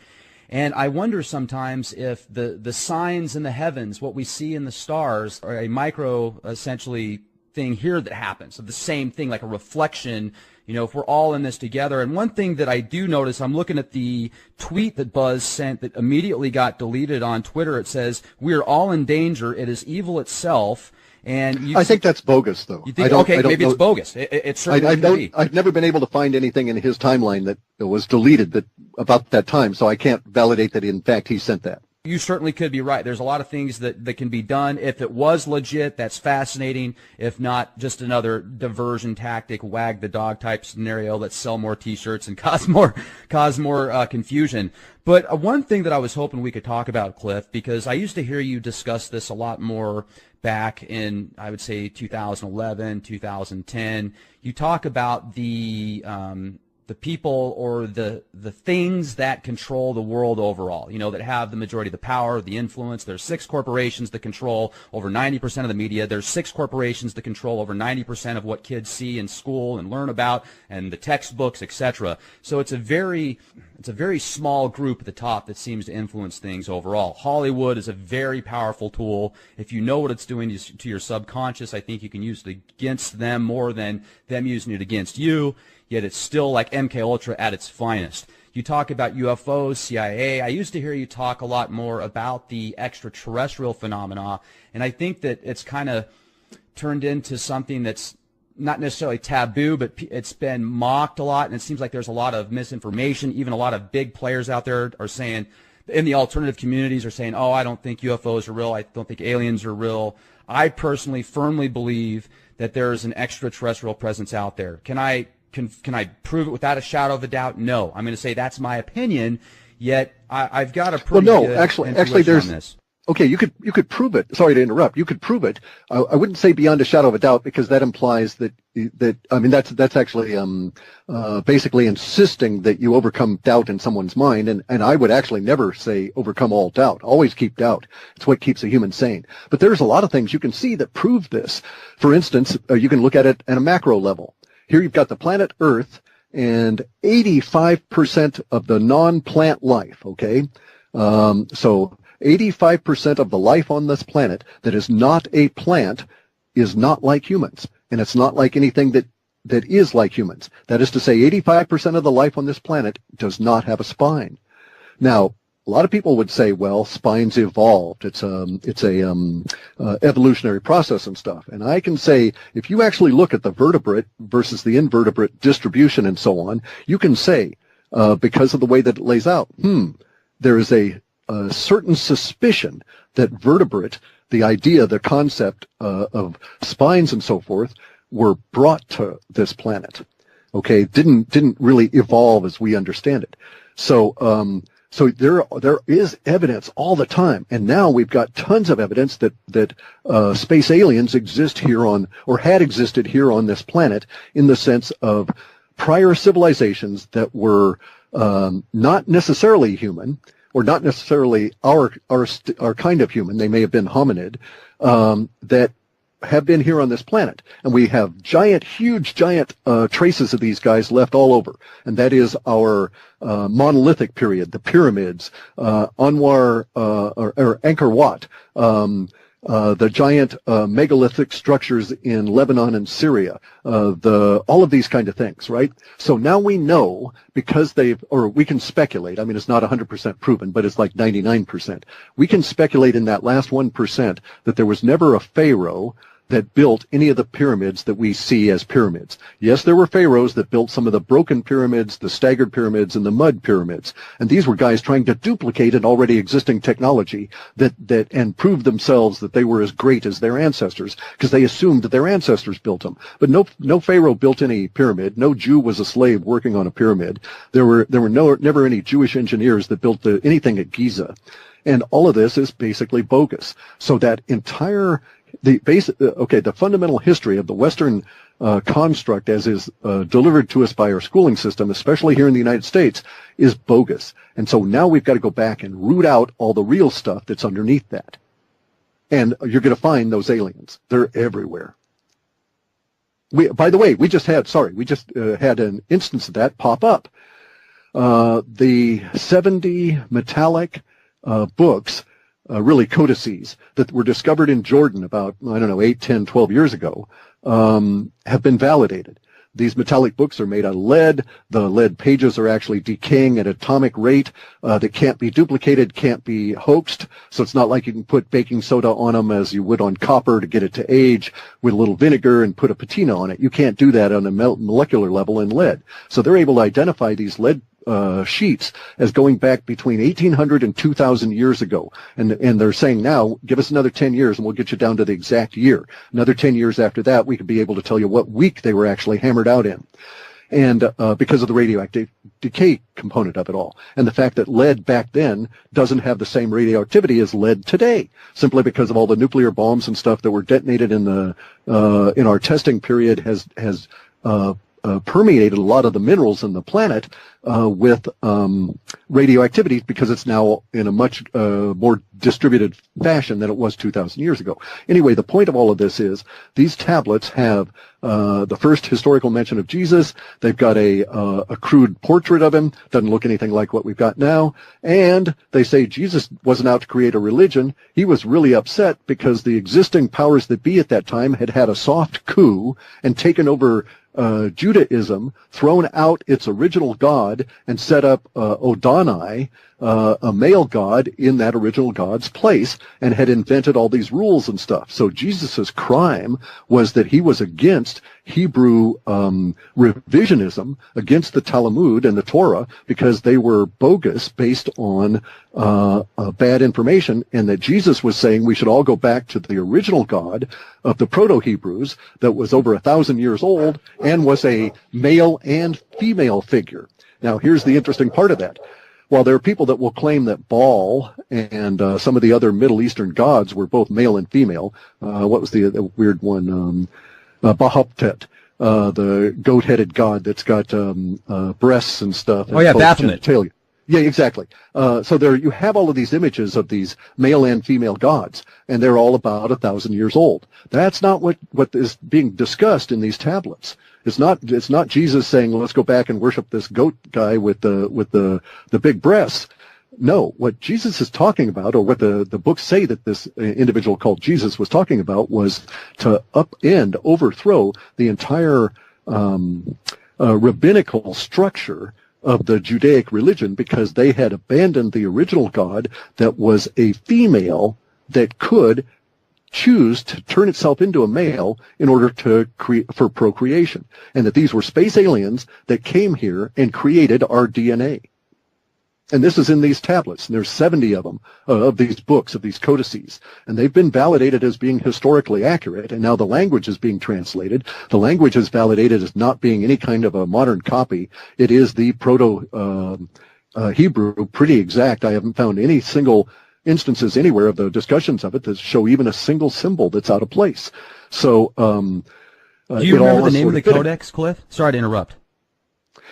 And I wonder sometimes if the signs in the heavens, what we see in the stars, are a micro, essentially, thing here that happens, of the same thing, like a reflection, if we're all in this together. And one thing that I do notice, I'm looking at the tweet that Buzz sent that immediately got deleted on Twitter. It says, "We are all in danger. It is evil itself." And I think that's bogus, though. You think, maybe it's bogus. It certainly could be. I've never been able to find anything in his timeline that was deleted about that time, so I can't validate that, in fact, he sent that. You certainly could be right. There's a lot of things that can be done. If it was legit, that's fascinating. If not, just another diversion tactic, wag the dog type scenario. Let's sell more T-shirts and cause more confusion. But one thing that I was hoping we could talk about, Cliff, because I used to hear you discuss this a lot more back in, I would say, 2011, 2010. You talk about the people or the things that control the world overall, that have the majority of the power, the influence. There's 6 corporations that control over 90% of the media. There's 6 corporations that control over 90% of what kids see in school and learn about, and the textbooks, etc. So it's a very small group at the top that seems to influence things overall. Hollywood is a very powerful tool. If you know what it's doing to your subconscious, I think you can use it against them more than them using it against you. Yet it's still like MK Ultra at its finest. You talk about UFOs, CIA. I used to hear you talk a lot more about the extraterrestrial phenomena, and I think that it's kind of turned into something that's not necessarily taboo, but it's been mocked a lot, and it seems like there's a lot of misinformation. Even a lot of big players out there are saying in the alternative communities are saying, oh, I don't think UFOs are real. I don't think aliens are real. I personally firmly believe that there is an extraterrestrial presence out there. Can I prove it without a shadow of a doubt? No. I'm going to say that's my opinion, yet I've got a pretty good actually, there's on this. Okay, you could prove it. Sorry to interrupt. You could prove it. I wouldn't say beyond a shadow of a doubt, because that implies that I mean that's actually basically insisting that you overcome doubt in someone's mind, and I would actually never say overcome all doubt. Always keep doubt. It's what keeps a human sane. But there's a lot of things you can see that prove this. For instance, you can look at it at a macro level. Here you've got the planet Earth and 85% of the non-plant life. Okay, so 85% of the life on this planet that is not a plant is not like humans, and it's not like anything that is like humans. That is to say, 85% of the life on this planet does not have a spine. Now, a lot of people would say, well, spines evolved. It's a evolutionary process and stuff. And I can say, if you actually look at the vertebrate versus the invertebrate distribution and so on, you can say, because of the way that it lays out, there is a certain suspicion that vertebrate, the idea, the concept of spines and so forth, were brought to this planet. Okay, didn't really evolve as we understand it. So there is evidence all the time, and now we've got tons of evidence that space aliens exist here on, or had existed here on this planet, in the sense of prior civilizations that were not necessarily human, or not necessarily our kind of human. They may have been hominid, that have been here on this planet. And we have huge traces of these guys left all over. And that is our monolithic period, the pyramids, Anwar, or Angkor Wat, the giant megalithic structures in Lebanon and Syria, all of these kind of things, right? So now we know, because we can speculate. I mean, it's not 100% proven, but it's like 99%. We can speculate in that last 1% that there was never a pharaoh that built any of the pyramids that we see as pyramids. Yes, there were pharaohs that built some of the broken pyramids, the staggered pyramids, and the mud pyramids. And these were guys trying to duplicate an already existing technology and prove themselves that they were as great as their ancestors, because they assumed that their ancestors built them. But no pharaoh built any pyramid. No Jew was a slave working on a pyramid. There were never any Jewish engineers that built anything at Giza. And all of this is basically bogus. So that entire the fundamental history of the Western construct, as is delivered to us by our schooling system, especially here in the United States, is bogus. And so now we've got to go back and root out all the real stuff that's underneath that. And you're going to find those aliens. They're everywhere. By the way, we just had an instance of that pop up. The 70 metallic books, really codices, that were discovered in Jordan about, 8, 10, 12 years ago, have been validated. These metallic books are made out of lead. The lead pages are actually decaying at atomic rate that can't be duplicated, can't be hoaxed. So it's not like you can put baking soda on them as you would on copper to get it to age with a little vinegar and put a patina on it. You can't do that on a molecular level in lead. So they're able to identify these lead sheets as going back between 1800 and 2000 years ago. And they're saying now, give us another 10 years and we'll get you down to the exact year. Another 10 years after that, we could be able to tell you what week they were actually hammered out in. And because of the radioactive decay component of it all. And the fact that lead back then doesn't have the same radioactivity as lead today, simply because of all the nuclear bombs and stuff that were detonated in our testing period has permeated a lot of the minerals in the planet with radioactivity, because it's now in a much more distributed fashion than it was 2,000 years ago. Anyway, the point of all of this is these tablets have the first historical mention of Jesus. They've got a crude portrait of him. Doesn't look anything like what we've got now. And they say Jesus wasn't out to create a religion. He was really upset because the existing powers that be at that time had had a soft coup and taken over Judaism, thrown out its original god, and set up Odonai, a male god, in that original god's place, and had invented all these rules and stuff. So Jesus's crime was that he was against Hebrew revisionism, against the Talmud and the Torah, because they were bogus, based on bad information, and that Jesus was saying we should all go back to the original God of the Proto-Hebrews that was over 1,000 years old and was a male and female figure. Now, here's the interesting part of that. While there are people that will claim that Baal and some of the other Middle Eastern gods were both male and female, what was the weird one? Bahoptet, the goat-headed god that's got breasts and stuff. Oh, yeah, Baphomet. Yeah, exactly. So there you have all of these images of these male and female gods, and they're all about 1,000 years old. That's not what is being discussed in these tablets. It's not Jesus saying, let's go back and worship this goat guy with the big breasts. No, what Jesus is talking about, or what the books say that this individual called Jesus was talking about, was to overthrow the entire rabbinical structure of the Judaic religion, because they had abandoned the original God that was a female that could choose to turn itself into a male in order to for procreation, and that these were space aliens that came here and created our DNA. And this is in these tablets, and there's 70 of them, of these books, of these codices, and they've been validated as being historically accurate, and now the language is being translated. The language is validated as not being any kind of a modern copy. It is the Proto-Hebrew, pretty exact. I haven't found any single instances anywhere of the discussions of it that show even a single symbol that's out of place. So, do you remember the name of the codex, Clif? Sorry to interrupt.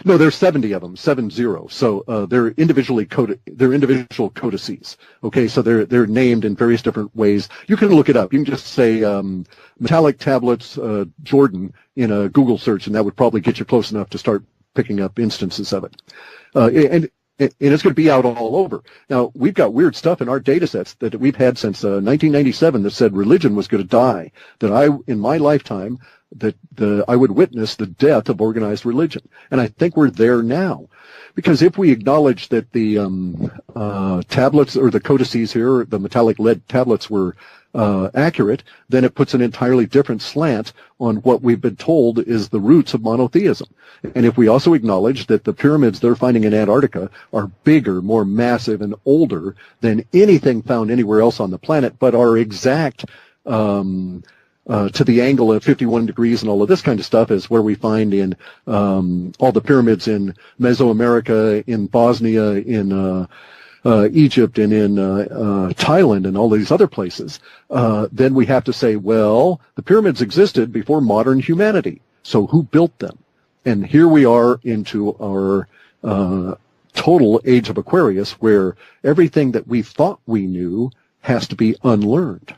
No, there's 70 of them, 70. So they're individually coded. They're individual codices. Okay, so they're named in various different ways. You can look it up. You can just say metallic tablets Jordan in a Google search, and that would probably get you close enough to start picking up instances of it. And it's going to be out all over. Now, we've got weird stuff in our data sets that we've had since 1997 that said religion was going to die, that in my lifetime, that I would witness the death of organized religion. And I think we're there now. Because if we acknowledge that the tablets, or the codices here, the metallic lead tablets were accurate, then it puts an entirely different slant on what we've been told is the roots of monotheism. And if we also acknowledge that the pyramids they're finding in Antarctica are bigger, more massive, and older than anything found anywhere else on the planet, but are exact to the angle of 51 degrees and all of this kind of stuff, is where we find in all the pyramids in Mesoamerica, in Bosnia, in Egypt, and in Thailand, and all these other places, then we have to say, well, the pyramids existed before modern humanity. So who built them? And here we are into our total age of Aquarius, where everything that we thought we knew has to be unlearned.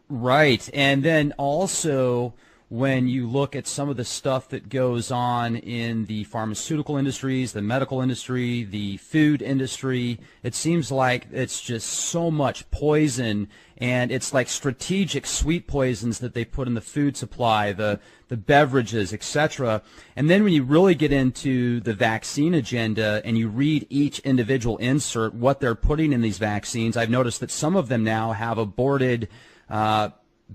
Right. And then also, when you look at some of the stuff that goes on in the pharmaceutical industries, the medical industry, the food industry, it seems like it's just so much poison, and it's like strategic sweet poisons that they put in the food supply, the beverages, etc. And then when you really get into the vaccine agenda and you read each individual insert, what they're putting in these vaccines, I've noticed that some of them now have aborted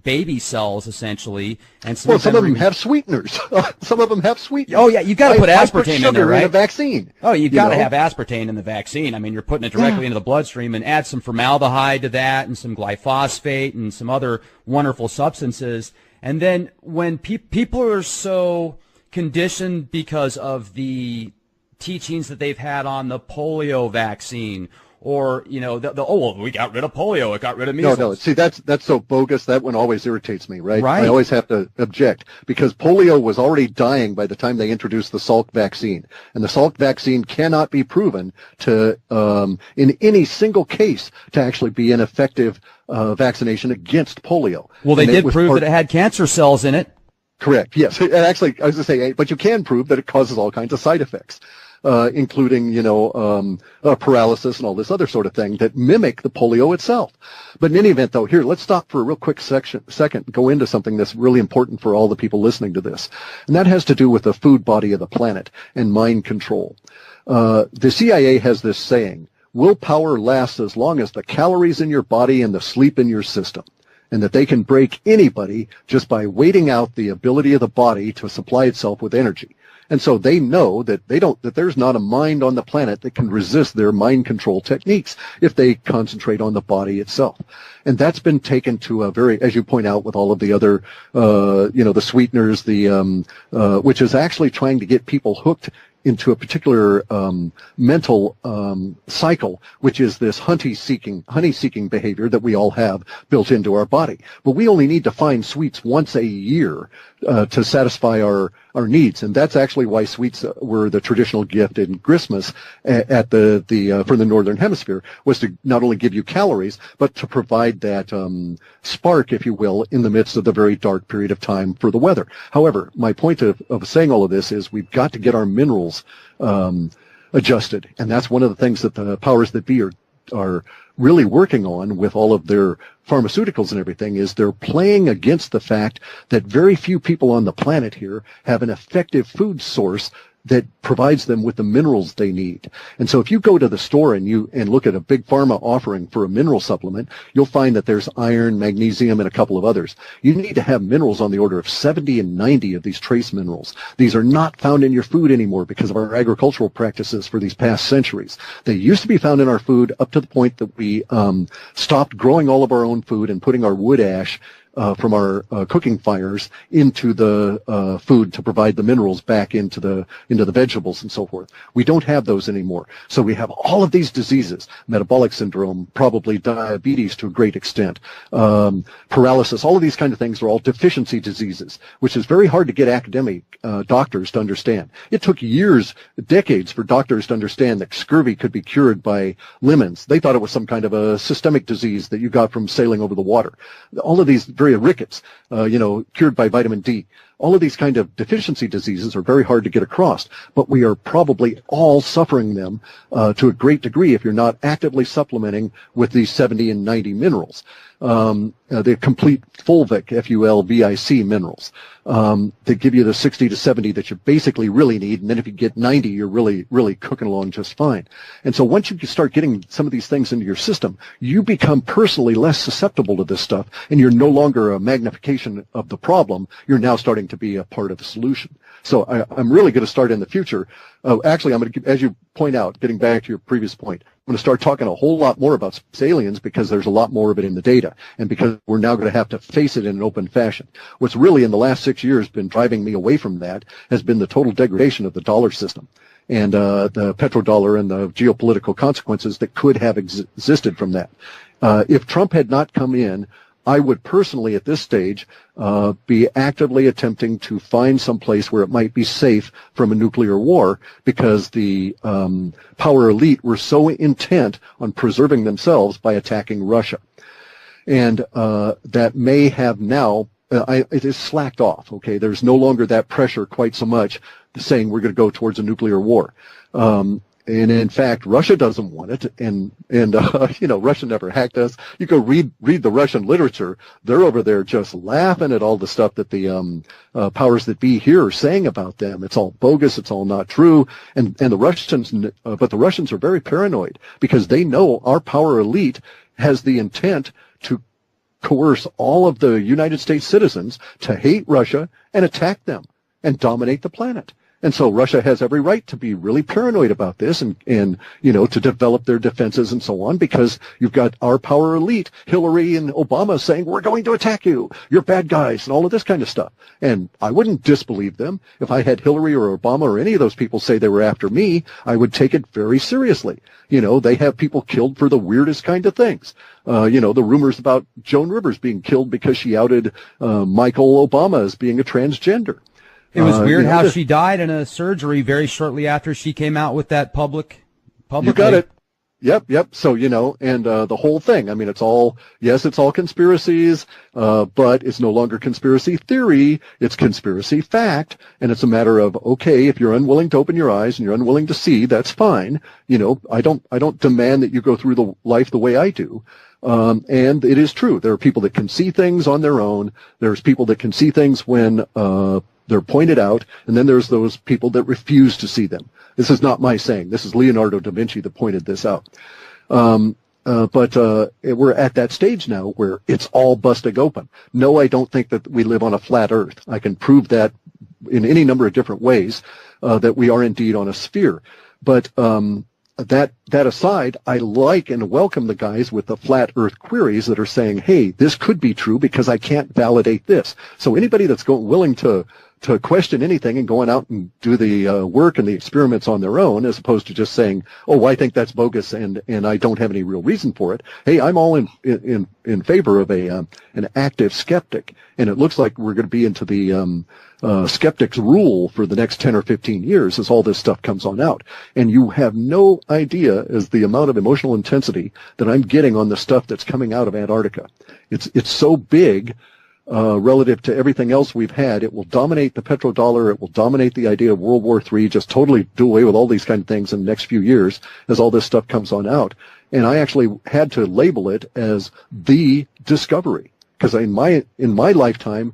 baby cells, essentially, and some of them have sweeteners. Some of them have sweeteners. Oh yeah, you got to put aspartame in there, right? In a vaccine. Oh, you got to have aspartame in the vaccine. I mean, you're putting it directly into the bloodstream, and add some formaldehyde to that, and some glyphosate, and some other wonderful substances. And then when people are so conditioned because of the teachings that they've had on the polio vaccine, or, you know, we got rid of polio, it got rid of measles. No, see, that's so bogus. That one always irritates me, right? Right. I always have to object, because polio was already dying by the time they introduced the Salk vaccine. And the Salk vaccine cannot be proven to, in any single case, to actually be an effective vaccination against polio. Well, they did prove that it had cancer cells in it. Correct, yes. Actually, I was going to say, but you can prove that it causes all kinds of side effects. Including, paralysis and all this other sort of thing that mimic the polio itself. But in any event, though, here, let's stop for a real quick second, go into something that's really important for all the people listening to this. And that has to do with the food body of the planet and mind control. The CIA has this saying, willpower lasts as long as the calories in your body and the sleep in your system, and that they can break anybody just by waiting out the ability of the body to supply itself with energy. And so they know that that there's not a mind on the planet that can resist their mind control techniques if they concentrate on the body itself. And that's been taken to a very, as you point out, with all of the other, the sweeteners, which is actually trying to get people hooked into a particular mental cycle, which is this honey-seeking behavior that we all have built into our body. But we only need to find sweets once a year to satisfy our needs, and that's actually why sweets were the traditional gift in Christmas at for the Northern Hemisphere, was to not only give you calories, but to provide that spark, if you will, in the midst of the very dark period of time for the weather. However, my point of saying all of this is we've got to get our minerals adjusted, and that's one of the things that the powers that be are really working on with all of their pharmaceuticals and everything, is they're playing against the fact that very few people on the planet here have an effective food source that provides them with the minerals they need. And so if you go to the store and look at a big pharma offering for a mineral supplement, you'll find that there's iron, magnesium, and a couple of others. You need to have minerals on the order of 70 and 90 of these trace minerals. These are not found in your food anymore because of our agricultural practices for these past centuries. They used to be found in our food up to the point that we stopped growing all of our own food and putting our wood ash from our cooking fires into the food to provide the minerals back into the vegetables and so forth. We don't have those anymore. So we have all of these diseases: metabolic syndrome, probably diabetes to a great extent, paralysis. All of these kind of things are all deficiency diseases, which is very hard to get academic doctors to understand. It took years, decades, for doctors to understand that scurvy could be cured by lemons. They thought it was some kind of a systemic disease that you got from sailing over the water. All of these rickets, cured by vitamin D. All of these kind of deficiency diseases are very hard to get across, but we are probably all suffering them to a great degree if you're not actively supplementing with these 70 and 90 minerals. The complete fulvic, Fulvic minerals, that give you the 60 to 70 that you basically really need, and then if you get 90, you're really, really cooking along just fine. And so once you start getting some of these things into your system, you become personally less susceptible to this stuff, and you're no longer a magnification of the problem. You're now starting to be a part of the solution. So I'm really going to start in the future. Actually, I'm going to, as you point out, getting back to your previous point, I'm going to start talking a whole lot more about space aliens because there's a lot more of it in the data, and because we're now going to have to face it in an open fashion. What's really in the last 6 years been driving me away from that has been the total degradation of the dollar system and the petrodollar and the geopolitical consequences that could have existed from that. If Trump had not come in, I would personally, at this stage, be actively attempting to find some place where it might be safe from a nuclear war, because the power elite were so intent on preserving themselves by attacking Russia. And that may have now, it is slacked off, okay? There's no longer that pressure quite so much saying we're going to go towards a nuclear war. And in fact, Russia doesn't want it, and Russia never hacked us. You go read the Russian literature; they're over there just laughing at all the stuff that the powers that be here are saying about them. It's all bogus. It's all not true. And the Russians, but the Russians are very paranoid because they know our power elite has the intent to coerce all of the United States citizens to hate Russia and attack them and dominate the planet. And so Russia has every right to be really paranoid about this and to develop their defenses and so on, because you've got our power elite, Hillary and Obama, saying, we're going to attack you, you're bad guys, and all of this kind of stuff. And I wouldn't disbelieve them. If I had Hillary or Obama or any of those people say they were after me, I would take it very seriously. They have people killed for the weirdest kind of things. The rumors about Joan Rivers being killed because she outed Michael Obama as being a transgender. It was weird how she died in a surgery very shortly after she came out with that public. You got it. Yep. So, and the whole thing, I mean, it's all conspiracies, but it's no longer conspiracy theory. It's conspiracy fact. And it's a matter of, okay, if you're unwilling to open your eyes and you're unwilling to see, that's fine. I don't demand that you go through the life the way I do. And it is true. There are people that can see things on their own. There's people that can see things when, they're pointed out, and then there's those people that refuse to see them. This is not my saying. This is Leonardo da Vinci that pointed this out. But we're at that stage now where it's all busting open. No, I don't think that we live on a flat earth. I can prove that in any number of different ways that we are indeed on a sphere. But that aside, I like and welcome the guys with the flat Earth queries that are saying, "Hey, this could be true because I can't validate this." So anybody that's willing to question anything and going out and do the work and the experiments on their own, as opposed to just saying, "Oh, I think that's bogus and I don't have any real reason for it." Hey, I'm all in favor of an active skeptic, and it looks like we're going to be into the skeptics rule for the next 10 or 15 years as all this stuff comes on out. And you have no idea as the amount of emotional intensity that I'm getting on the stuff that's coming out of Antarctica. It's so big. Relative to everything else we've had, it will dominate the petrodollar. It will dominate the idea of World War III, just totally do away with all these kind of things in the next few years as all this stuff comes on out. And I actually had to label it as the discovery, because in my lifetime,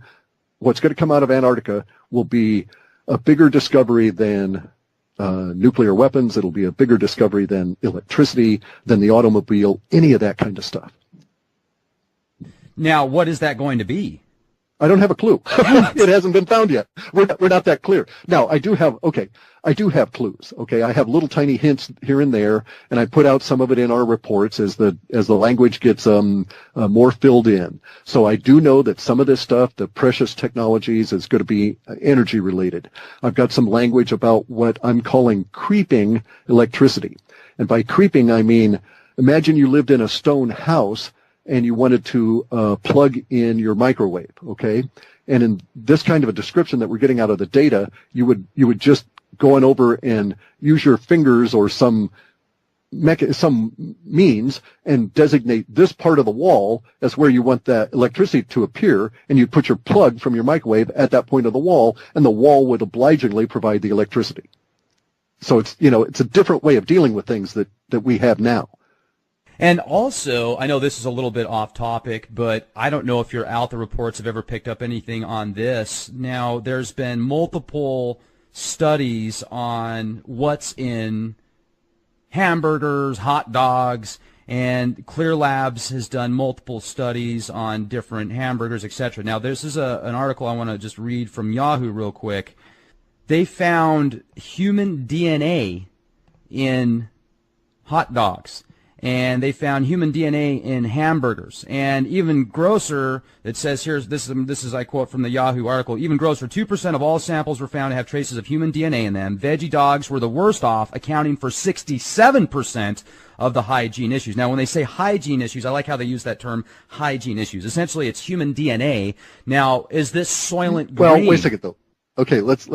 what's going to come out of Antarctica will be a bigger discovery than nuclear weapons. It'll be a bigger discovery than electricity, than the automobile, any of that kind of stuff. Now, what is that going to be? I don't have a clue. It hasn't been found yet. We're not that clear. Now, I do have clues. Okay. I have little tiny hints here and there, and I put out some of it in our reports as the language gets more filled in. So I do know that some of this stuff, the precious technologies, is going to be energy related. I've got some language about what I'm calling creeping electricity. And by creeping, I mean, imagine you lived in a stone house and you wanted to plug in your microwave, okay? And in this kind of a description that we're getting out of the data, you would just go on over and use your fingers or some means and designate this part of the wall as where you want that electricity to appear, and you'd put your plug from your microwave at that point of the wall, and the wall would obligingly provide the electricity. So it's a different way of dealing with things that we have now. And also, I know this is a little bit off topic, but I don't know if your Alta reports have ever picked up anything on this. Now, there's been multiple studies on what's in hamburgers, hot dogs, and Clear Labs has done multiple studies on different hamburgers, etc. Now, this is an article I want to just read from Yahoo real quick. They found human DNA in hot dogs. And they found human DNA in hamburgers. And even grosser, it says here, this is I quote from the Yahoo article, even grosser, 2% of all samples were found to have traces of human DNA in them. Veggie dogs were the worst off, accounting for 67% of the hygiene issues. Now, when they say hygiene issues, I like how they use that term, hygiene issues. Essentially, it's human DNA. Now, is this Soylent Green? Well, wait a second, though. Okay, let's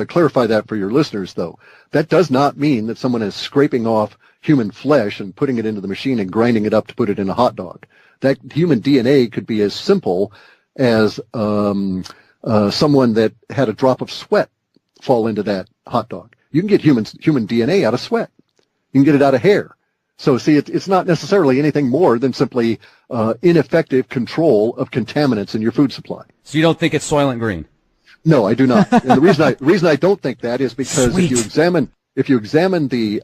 clarify that for your listeners, though. That does not mean that someone is scraping off human flesh and putting it into the machine and grinding it up to put it in a hot dog. That human DNA could be as simple as someone that had a drop of sweat fall into that hot dog. You can get human DNA out of sweat. You can get it out of hair. So see, it's not necessarily anything more than simply ineffective control of contaminants in your food supply. So you don't think it's Soylent Green? No, I do not. And the reason I don't think that is because Sweet. if you examine the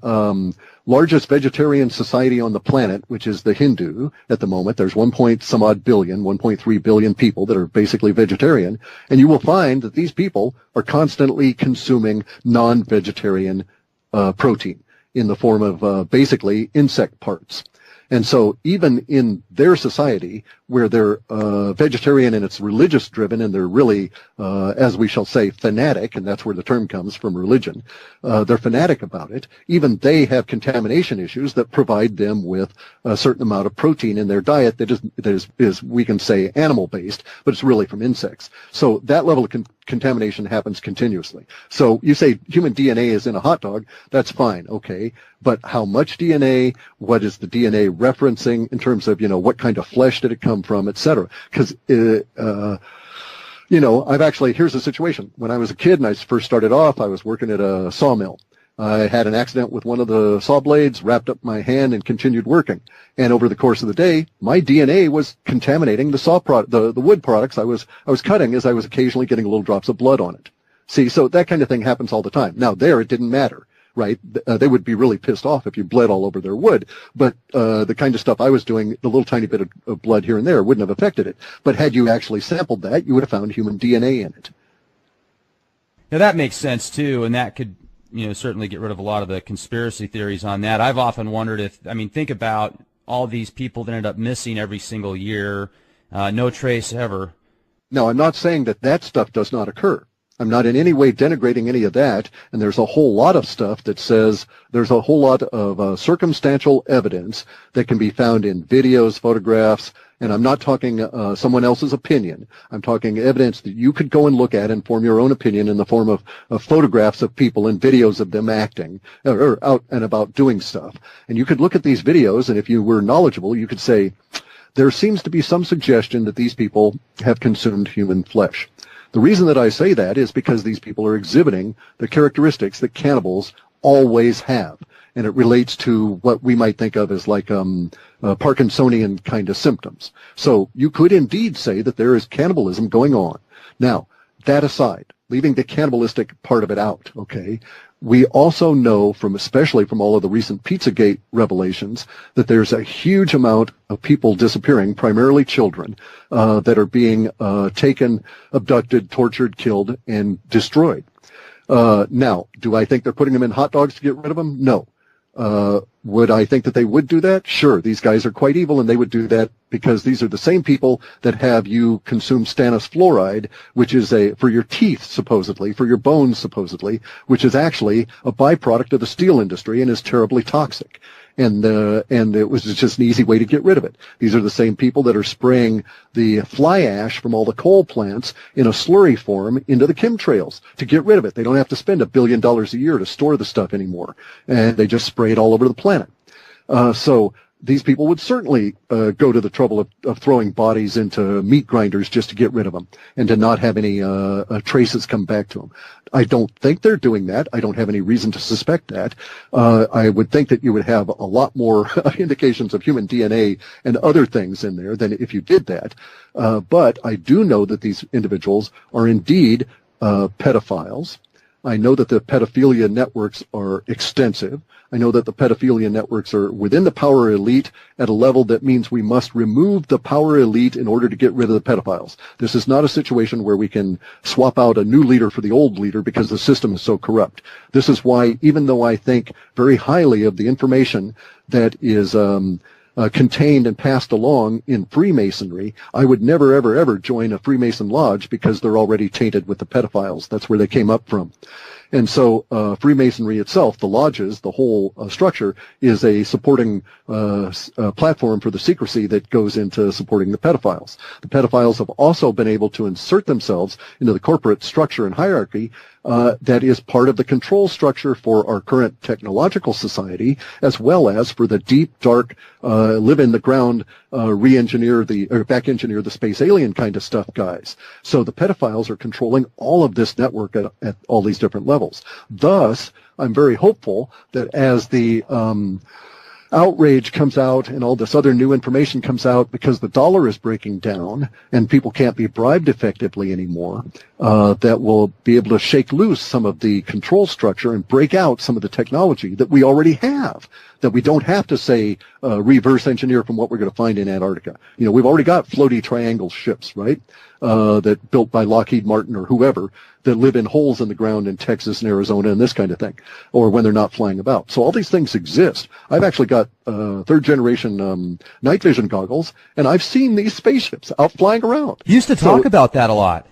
largest vegetarian society on the planet, which is the Hindu at the moment, there's 1.3 billion people that are basically vegetarian, and you will find that these people are constantly consuming non-vegetarian protein in the form of basically insect parts. And so even in their society, where they're vegetarian and it's religious driven, and they're really, as we shall say, fanatic, and that's where the term comes from, religion, they're fanatic about it, even they have contamination issues that provide them with a certain amount of protein in their diet that is we can say, animal-based, but it's really from insects. So that level of contamination happens continuously. So you say human DNA is in a hot dog, that's fine, okay, but how much DNA, what is the DNA referencing in terms of, what kind of flesh did it come from, et cetera? Because, here's the situation. When I was a kid and I first started off, I was working at a sawmill. I had an accident with one of the saw blades, wrapped up my hand, and continued working. And over the course of the day, my DNA was contaminating the wood products I was cutting, as I was occasionally getting little drops of blood on it. See, so that kind of thing happens all the time. Now, there it didn't matter, right? They would be really pissed off if you bled all over their wood. But the kind of stuff I was doing, the little tiny bit of blood here and there, wouldn't have affected it. But had you actually sampled that, you would have found human DNA in it. Now that makes sense too, and that could, certainly get rid of a lot of the conspiracy theories on that. I've often wondered think about all these people that end up missing every single year, no trace ever. Now, I'm not saying that that stuff does not occur. I'm not in any way denigrating any of that, and there's a whole lot of stuff that says there's a whole lot of circumstantial evidence that can be found in videos, photographs, and I'm not talking someone else's opinion. I'm talking evidence that you could go and look at and form your own opinion in the form of photographs of people and videos of them acting or out and about doing stuff. And you could look at these videos, and if you were knowledgeable, you could say, there seems to be some suggestion that these people have consumed human flesh. The reason that I say that is because these people are exhibiting the characteristics that cannibals always have. And it relates to what we might think of as like Parkinsonian kind of symptoms. So you could indeed say that there is cannibalism going on. Now, that aside, leaving the cannibalistic part of it out, okay, we also know especially from all of the recent Pizzagate revelations, that there's a huge amount of people disappearing, primarily children, that are being taken, abducted, tortured, killed, and destroyed. Now, do I think they're putting them in hot dogs to get rid of them? No. Would I think that they would do that? Sure, these guys are quite evil, and they would do that because these are the same people that have you consume stannous fluoride, which is for your teeth, supposedly, for your bones, supposedly, which is actually a byproduct of the steel industry and is terribly toxic. And it was just an easy way to get rid of it. These are the same people that are spraying the fly ash from all the coal plants in a slurry form into the chemtrails to get rid of it. They don't have to spend $1 billion a year to store the stuff anymore, and they just spray it all over the planet. So these people would certainly go to the trouble of throwing bodies into meat grinders just to get rid of them and to not have any traces come back to them. I don't think they're doing that. I don't have any reason to suspect that. I would think that you would have a lot more indications of human DNA and other things in there than if you did that. But I do know that these individuals are indeed pedophiles. I know that the pedophilia networks are extensive. I know that the pedophilia networks are within the power elite at a level that means we must remove the power elite in order to get rid of the pedophiles. This is not a situation where we can swap out a new leader for the old leader because the system is so corrupt. This is why, even though I think very highly of the information that is contained and passed along in Freemasonry, I would never, ever, ever join a Freemason lodge because they're already tainted with the pedophiles. That's where they came up from. And so Freemasonry itself, the lodges, the whole structure, is a supporting platform for the secrecy that goes into supporting the pedophiles. The pedophiles have also been able to insert themselves into the corporate structure and hierarchy that is part of the control structure for our current technological society, as well as for the deep, dark, live in the ground, back engineer the space alien kind of stuff guys. So the pedophiles are controlling all of this network at all these different levels. Thus, I'm very hopeful that as the outrage comes out and all this other new information comes out because the dollar is breaking down and people can't be bribed effectively anymore, that will be able to shake loose some of the control structure and break out some of the technology that we already have, that we don't have to, say, reverse engineer from what we're going to find in Antarctica. You know, we've already got floaty triangle ships, right, that built by Lockheed Martin or whoever, that live in holes in the ground in Texas and Arizona and this kind of thing, or when they're not flying about. So all these things exist. I've actually got third generation night vision goggles, and I've seen these spaceships out flying around. You used to talk about that a lot.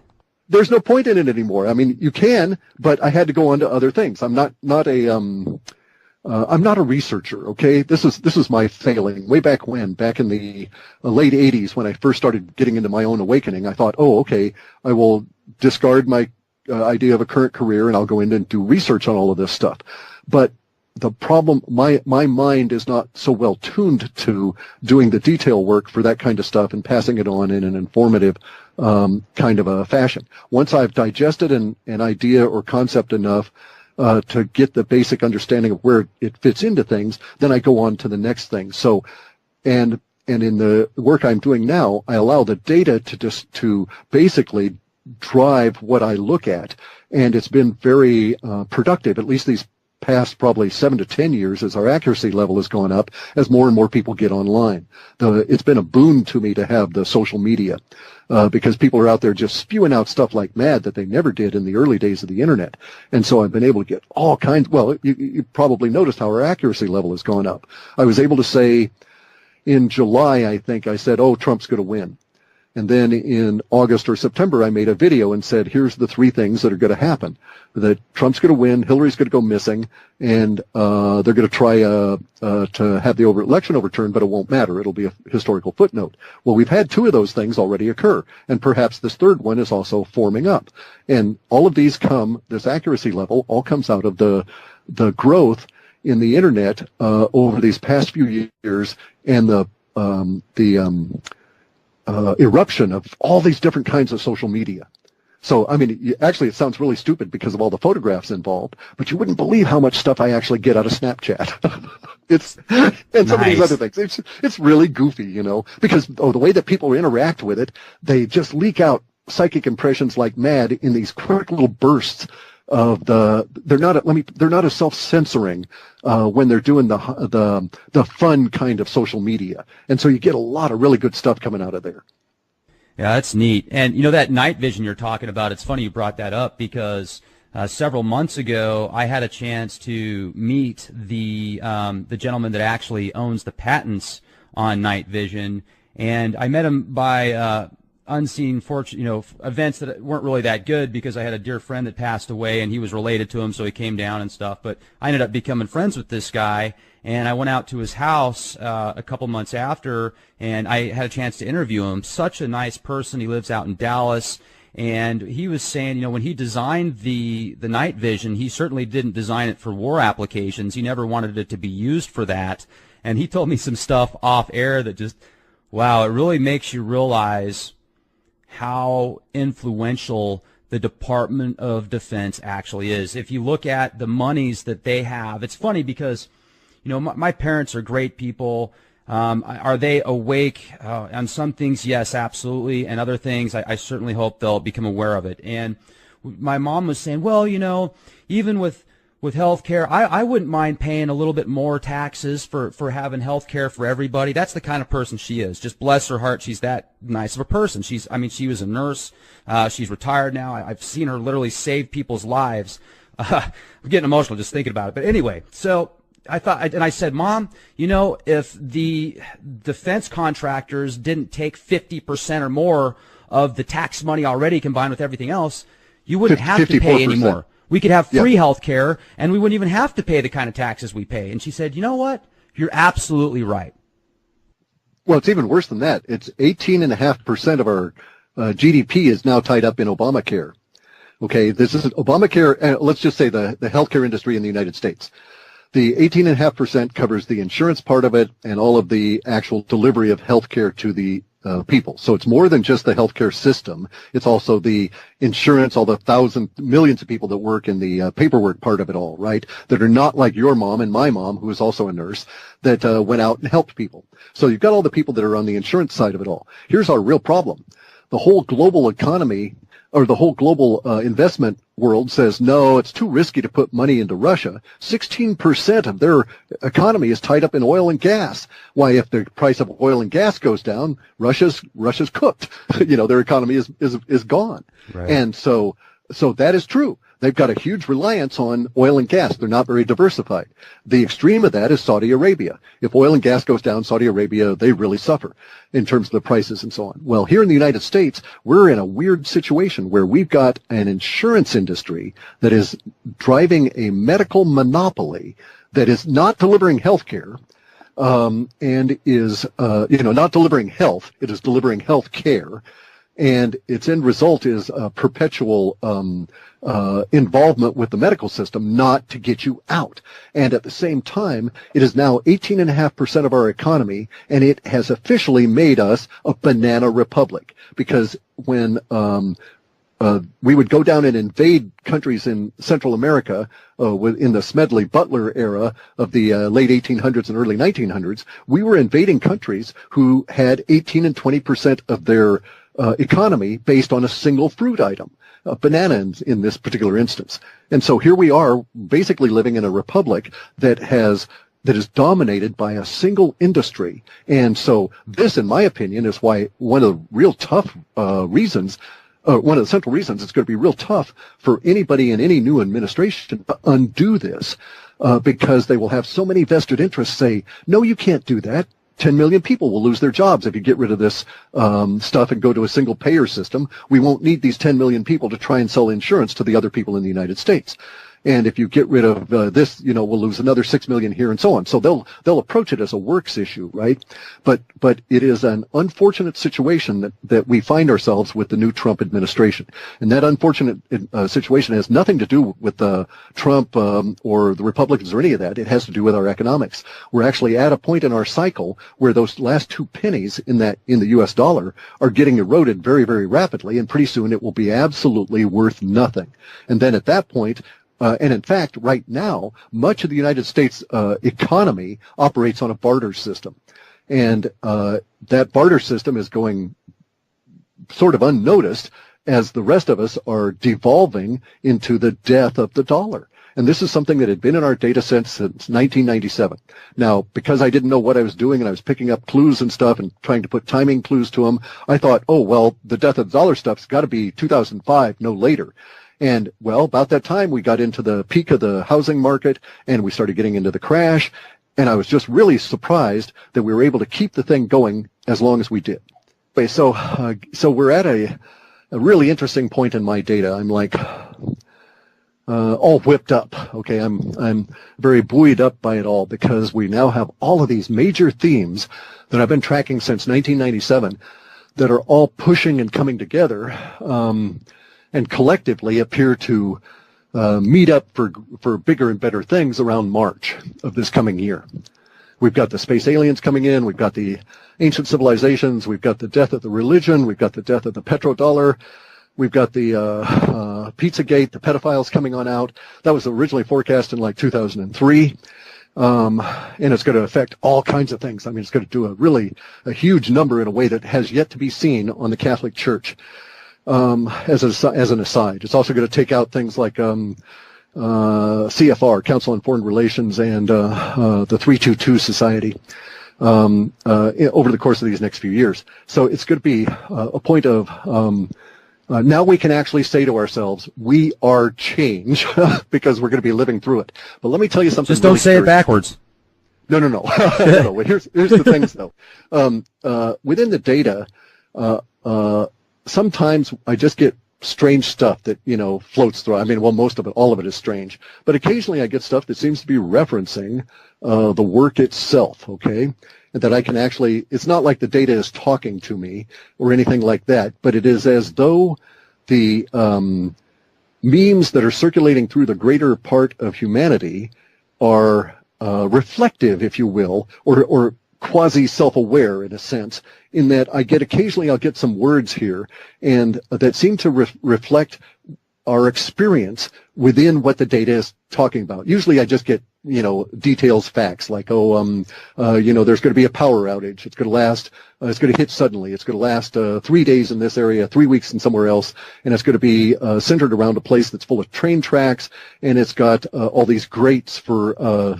There's no point in it anymore. I mean, you can, but I had to go on to other things. I'm not a researcher, okay? This is my failing. Way back when, back in the late 80s, when I first started getting into my own awakening, I thought, oh, okay, I will discard my idea of a current career and I'll go in and do research on all of this stuff. But the problem, my mind is not so well tuned to doing the detail work for that kind of stuff and passing it on in an informative kind of a fashion. Once I've digested an idea or concept enough to get the basic understanding of where it fits into things, then I go on to the next thing. So, and in the work I'm doing now, I allow the data to basically drive what I look at, and it's been very productive. At least these past probably 7 to 10 years as our accuracy level has gone up, as more and more people get online. It's been a boon to me to have the social media, because people are out there just spewing out stuff like mad that they never did in the early days of the internet. And so I've been able to get all kinds, well, you probably noticed how our accuracy level has gone up. I was able to say in July, I think I said, oh, Trump's going to win. And then in August or September, I made a video and said, here's the 3 things that are going to happen. That Trump's going to win, Hillary's going to go missing, and they're going to try to have the election overturned, but it won't matter. It'll be a historical footnote. Well, we've had 2 of those things already occur, and perhaps this 3rd one is also forming up. And all of these this accuracy level all comes out of the growth in the internet over these past few years, and the eruption of all these different kinds of social media. So, I mean, actually, it sounds really stupid because of all the photographs involved, but you wouldn't believe how much stuff I actually get out of Snapchat. And some of these other things. It's really goofy, you know, because the way that people interact with it, they just leak out psychic impressions like mad in these quick little bursts of they're not as self-censoring when they're doing the fun kind of social media, and so you get a lot of really good stuff coming out of there. Yeah, that's neat. And you know that night vision you're talking about, it's funny you brought that up because several months ago I had a chance to meet the gentleman that actually owns the patents on night vision, and I met him by unseen events that weren't really that good because I had a dear friend that passed away and he was related to him, so he came down and stuff. But I ended up becoming friends with this guy, and I went out to his house a couple months after, and I had a chance to interview him. Such a nice person. He lives out in Dallas, and he was saying, you know, when he designed the night vision, he certainly didn't design it for war applications. He never wanted it to be used for that. And he told me some stuff off air that just, wow, it really makes you realize how influential the Department of Defense actually is. If you look at the monies that they have, it's funny because, you know, my parents are great people. Are they awake on some things? Yes, absolutely. And other things, I certainly hope they'll become aware of it. And my mom was saying, well, you know, even with health care, I wouldn't mind paying a little bit more taxes for having health care for everybody. That's the kind of person she is. Just bless her heart, she's that nice of a person. She was a nurse. She's retired now. I've seen her literally save people's lives. I'm getting emotional just thinking about it. But anyway, so I thought, and I said, Mom, you know, if the defense contractors didn't take 50% or more of the tax money already combined with everything else, you wouldn't have to pay anymore. We could have free health care, and we wouldn't even have to pay the kind of taxes we pay. And she said, you know what? You're absolutely right. Well, it's even worse than that. It's 18.5% of our GDP is now tied up in Obamacare. Okay, this is Obamacare. Let's just say the healthcare industry in the United States. The 18.5% covers the insurance part of it and all of the actual delivery of healthcare to the people. So it's more than just the healthcare system. It's also the insurance, all the millions of people that work in the paperwork part of it all, right? That are not like your mom and my mom, who is also a nurse, that went out and helped people. So you've got all the people that are on the insurance side of it all. Here's our real problem. The whole global economy, or the whole global investment world says, no, it's too risky to put money into Russia. 16% of their economy is tied up in oil and gas. Why, if the price of oil and gas goes down, Russia's cooked. You know, their economy is gone. Right. And so that is true. They've got a huge reliance on oil and gas. They're not very diversified. The extreme of that is Saudi Arabia. If oil and gas goes down, Saudi Arabia, they really suffer in terms of the prices and so on. Well, here in the United States, we're in a weird situation where we've got an insurance industry that is driving a medical monopoly that is not delivering health care, and is, not delivering health. It is delivering health care. And its end result is perpetual involvement with the medical system, not to get you out. And at the same time, it is now 18.5% of our economy, and it has officially made us a banana republic. Because when we would go down and invade countries in Central America in the Smedley Butler era of the late 1800s and early 1900s, we were invading countries who had 18 and 20% of their economy based on a single fruit item, a banana in this particular instance. And so here we are basically living in a republic that is dominated by a single industry. And so this, in my opinion, is why one of the real tough reasons, one of the central reasons it's going to be real tough for anybody in any new administration to undo this, because they will have so many vested interests say, no, you can't do that. 10 million people will lose their jobs if you get rid of this stuff and go to a single payer system. We won't need these 10 million people to try and sell insurance to the other people in the United States. And if you get rid of this, we'll lose another 6 million here and so on. So they'll approach it as a works issue, right? But it is an unfortunate situation that we find ourselves with the new Trump administration. And that unfortunate situation has nothing to do with Trump or the Republicans or any of that. It has to do with our economics. We're actually at a point in our cycle where those last 2 pennies in the U.S. dollar are getting eroded very, very rapidly, and pretty soon it will be absolutely worth nothing. And then at that point, and in fact, right now, much of the United States economy operates on a barter system. And that barter system is going sort of unnoticed as the rest of us are devolving into the death of the dollar. And this is something that had been in our data set since 1997. Now, because I didn't know what I was doing and I was picking up clues and stuff and trying to put timing clues to them, I thought, oh, well, the death of the dollar stuff's got to be 2005, no later. And, well, about that time, we got into the peak of the housing market, and we started getting into the crash, and I was just really surprised that we were able to keep the thing going as long as we did. Okay, so we're at a really interesting point in my data. I'm like all whipped up. Okay, I'm very buoyed up by it all because we now have all of these major themes that I've been tracking since 1997 that are all pushing and coming together. And collectively appear to meet up for bigger and better things around March of this coming year. We've got the space aliens coming in. We've got the ancient civilizations. We've got the death of the religion. We've got the death of the petrodollar. We've got the Pizzagate, the pedophiles coming on out. That was originally forecast in like 2003. And it's going to affect all kinds of things. I mean, it's going to do a huge number in a way that has yet to be seen on the Catholic Church. As an aside, it's also going to take out things like CFR, Council on Foreign Relations, and the 322 Society over the course of these next few years. So it's going to be a point of now we can actually say to ourselves, we are change because we're going to be living through it. But let me tell you something. Just don't say it backwards. No. No. Here's the things though. Within the data. Sometimes I just get strange stuff that, floats through. I mean, well, most of it, all of it is strange. But occasionally I get stuff that seems to be referencing the work itself, okay? And that I can actually, it's not like the data is talking to me or anything like that, but it is as though the memes that are circulating through the greater part of humanity are reflective, if you will, or quasi-self-aware in a sense, in that occasionally I'll get some words here and that seem to reflect our experience within what the data is talking about. Usually I just get, details, facts like, there's going to be a power outage. It's going to last, it's going to hit suddenly. It's going to last 3 days in this area, 3 weeks in somewhere else, and it's going to be centered around a place that's full of train tracks, and it's got all these grates for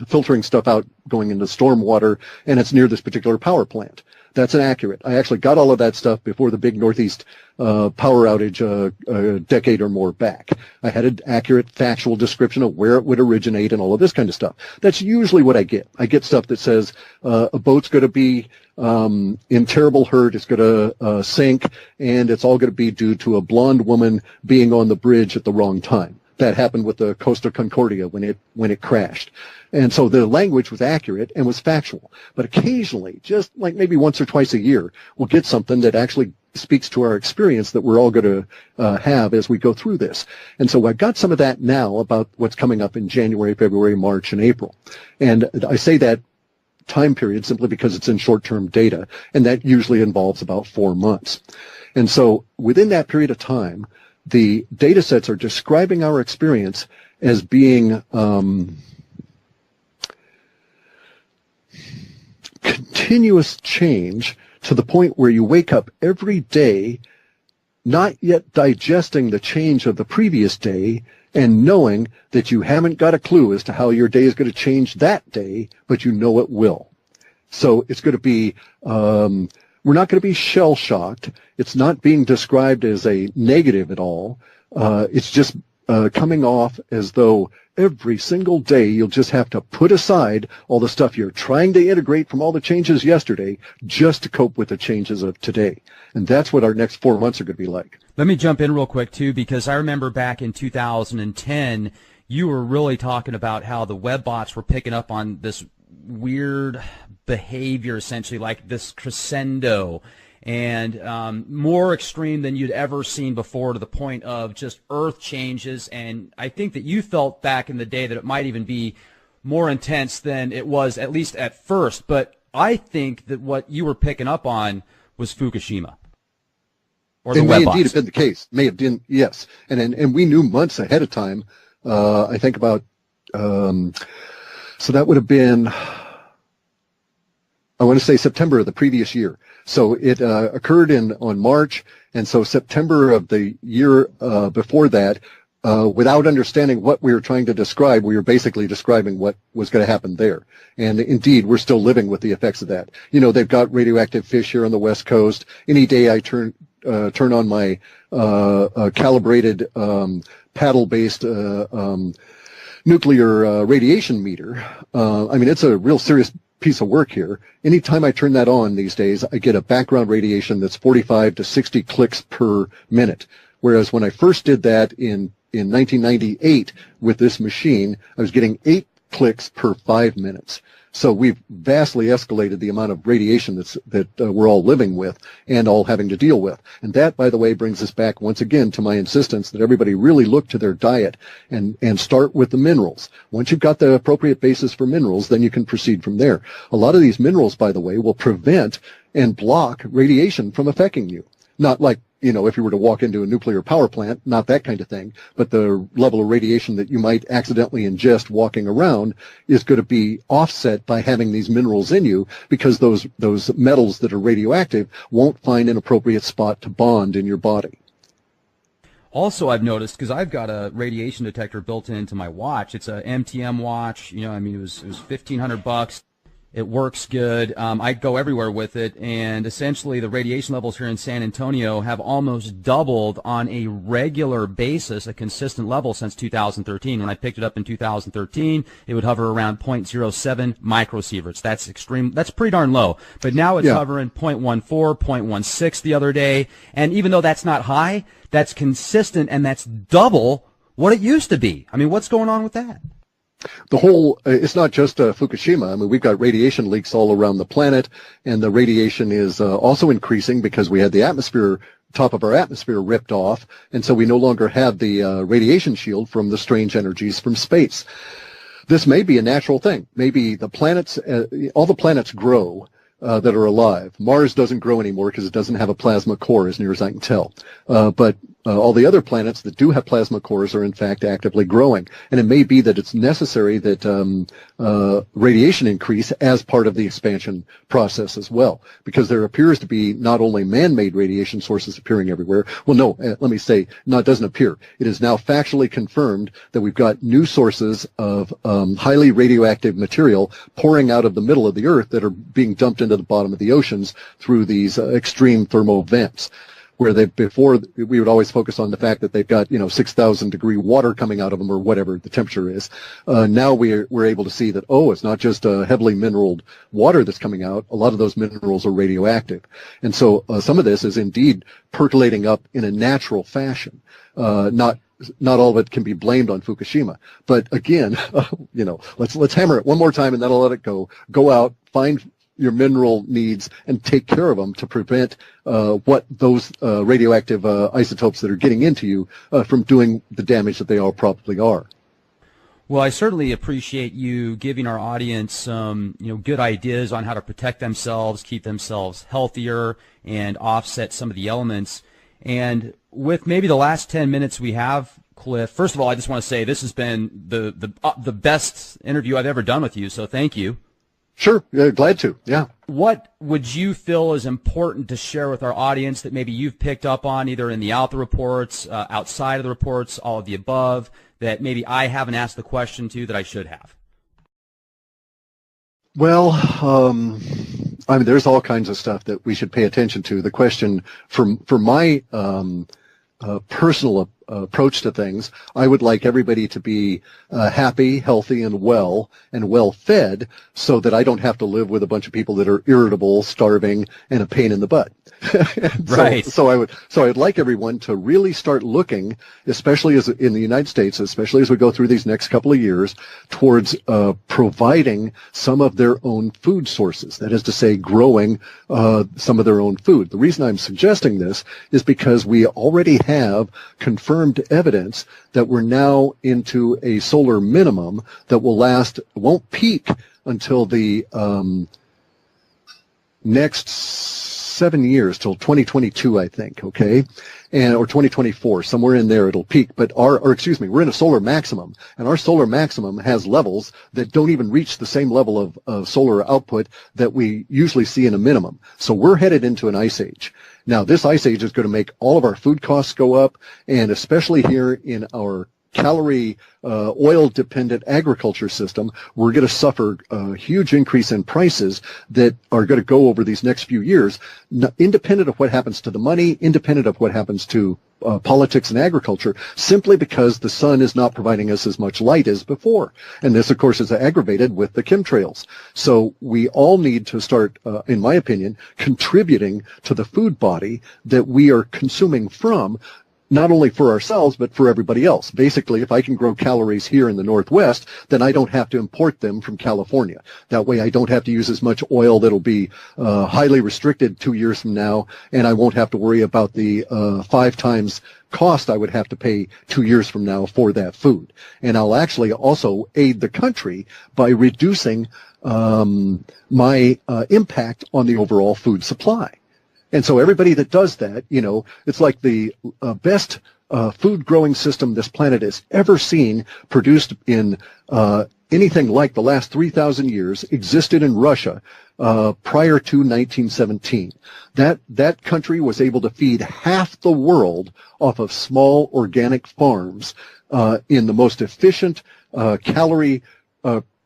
filtering stuff out going into stormwater, and it's near this particular power plant. That's inaccurate. I actually got all of that stuff before the big Northeast power outage a decade or more back. I had an accurate, factual description of where it would originate and all of this kind of stuff. That's usually what I get. I get stuff that says a boat's going to be in terrible hurt, it's going to sink, and it's all going to be due to a blonde woman being on the bridge at the wrong time. That happened with the Costa Concordia when it crashed. And so the language was accurate and was factual. But occasionally, just like maybe once or twice a year, we'll get something that actually speaks to our experience that we're all going to have as we go through this. And so I've got some of that now about what's coming up in January, February, March, and April. And I say that time period simply because it's in short-term data, and that usually involves about 4 months. And so within that period of time, the data sets are describing our experience as being continuous change to the point where you wake up every day not yet digesting the change of the previous day and knowing that you haven't got a clue as to how your day is going to change that day, but you know it will. So it's going to be, we're not going to be shell-shocked. It's not being described as a negative at all. It's just coming off as though every single day you'll just have to put aside all the stuff you're trying to integrate from all the changes yesterday just to cope with the changes of today. And that's what our next 4 months are going to be like. Let me jump in real quick, too, because I remember back in 2010, you were really talking about how the web bots were picking up on this weird behavior, essentially, like this crescendo, and more extreme than you'd ever seen before, to the point of just earth changes. And I think that you felt back in the day that it might even be more intense than it was, at least at first. But I think that what you were picking up on was Fukushima. Or the it web may bots. indeed have been the case. May have been, yes. And we knew months ahead of time. I think about, so that would have been, I want to say September of the previous year. So it occurred on March, and so September of the year before that, without understanding what we were trying to describe, we were basically describing what was going to happen there. And indeed, we're still living with the effects of that. You know, they've got radioactive fish here on the West Coast. Any day I turn on my calibrated paddle-based nuclear radiation meter, I mean, it's a real serious piece of work here. Anytime I turn that on these days, I get a background radiation that's 45 to 60 clicks per minute. Whereas when I first did that in 1998 with this machine, I was getting 8 clicks per 5 minutes. So we've vastly escalated the amount of radiation that we're all living with and all having to deal with. And that, by the way, brings us back once again to my insistence that everybody really look to their diet and start with the minerals. Once you've got the appropriate basis for minerals, then you can proceed from there. A lot of these minerals, by the way, will prevent and block radiation from affecting you. Not like, you know, if you were to walk into a nuclear power plant, not that kind of thing, but the level of radiation that you might accidentally ingest walking around is going to be offset by having these minerals in you, because those metals that are radioactive won't find an appropriate spot to bond in your body. Also, I've noticed, because I've got a radiation detector built into my watch. It's a MTM watch. You know, I mean, it was $1,500. It works good. I go everywhere with it, and essentially the radiation levels here in San Antonio have almost doubled on a regular basis, a consistent level since 2013. When I picked it up in 2013, it would hover around 0.07 microsieverts. That's extreme. That's pretty darn low. But now it's hovering 0.14, 0.16 the other day, and even though that's not high, that's consistent, and that's double what it used to be. I mean, what's going on with that? The whole, it's not just Fukushima. I mean, we've got radiation leaks all around the planet, and the radiation is also increasing because we had the atmosphere, top of our atmosphere ripped off, and so we no longer have the radiation shield from the strange energies from space. This may be a natural thing. Maybe the planets, all the planets grow that are alive. Mars doesn't grow anymore because it doesn't have a plasma core, as near as I can tell. But all the other planets that do have plasma cores are in fact actively growing. And it may be that it's necessary that radiation increase as part of the expansion process as well, because there appears to be not only man-made radiation sources appearing everywhere. Well, no, let me say, no, it doesn't appear. It is now factually confirmed that we've got new sources of highly radioactive material pouring out of the middle of the Earth that are being dumped into the bottom of the oceans through these extreme thermal vents. Where before we would always focus on the fact that they've got 6,000 degree water coming out of them, or whatever the temperature is. Now we're able to see that it's not just heavily mineraled water that's coming out. A lot of those minerals are radioactive, and so some of this is indeed percolating up in a natural fashion. Not all of it can be blamed on Fukushima, but again, let's hammer it one more time and then I'll let it go. Go out, find your mineral needs and take care of them to prevent what those radioactive isotopes that are getting into you from doing the damage that they all probably are. Well, I certainly appreciate you giving our audience some, good ideas on how to protect themselves, keep themselves healthier, and offset some of the elements. And with maybe the last 10 minutes we have, Clif, first of all, I just want to say this has been the best interview I've ever done with you, so thank you. Sure, glad to. Yeah. What would you feel is important to share with our audience that maybe you've picked up on either in the out the reports, outside of the reports, all of the above, that maybe I haven't asked the question to that I should have? Well, I mean, there's all kinds of stuff that we should pay attention to. The question for my personal approach to things, I would like everybody to be happy, healthy, and well fed, so that I don't have to live with a bunch of people that are irritable, starving, and a pain in the butt. Right. So I'd like everyone to really start looking, especially as in the United States, especially as we go through these next couple of years, towards providing some of their own food sources. That is to say, growing some of their own food. The reason I'm suggesting this is because we already have confirmed evidence that we're now into a solar minimum that won't peak until the next 7 years, till 2022, I think, okay? Or 2024, somewhere in there it'll peak. But we're in a solar maximum, and our solar maximum has levels that don't even reach the same level of solar output that we usually see in a minimum. So we're headed into an ice age. Now, this ice age is going to make all of our food costs go up, and especially here in our calorie oil-dependent agriculture system, we're going to suffer a huge increase in prices that are going to go over these next few years, independent of what happens to the money, independent of what happens to politics and agriculture, simply because the sun is not providing us as much light as before. And this, of course, is aggravated with the chemtrails. So we all need to start, in my opinion, contributing to the food body that we are consuming from, not only for ourselves, but for everybody else. Basically, if I can grow calories here in the Northwest, then I don't have to import them from California. That way I don't have to use as much oil that'll be highly restricted 2 years from now, and I won't have to worry about the 5 times cost I would have to pay 2 years from now for that food. And I'll actually also aid the country by reducing my impact on the overall food supply. And so everybody that does that, it's like the best food growing system this planet has ever seen, produced in anything like the last 3,000 years, existed in Russia prior to 1917. That country was able to feed half the world off of small organic farms in the most efficient calorie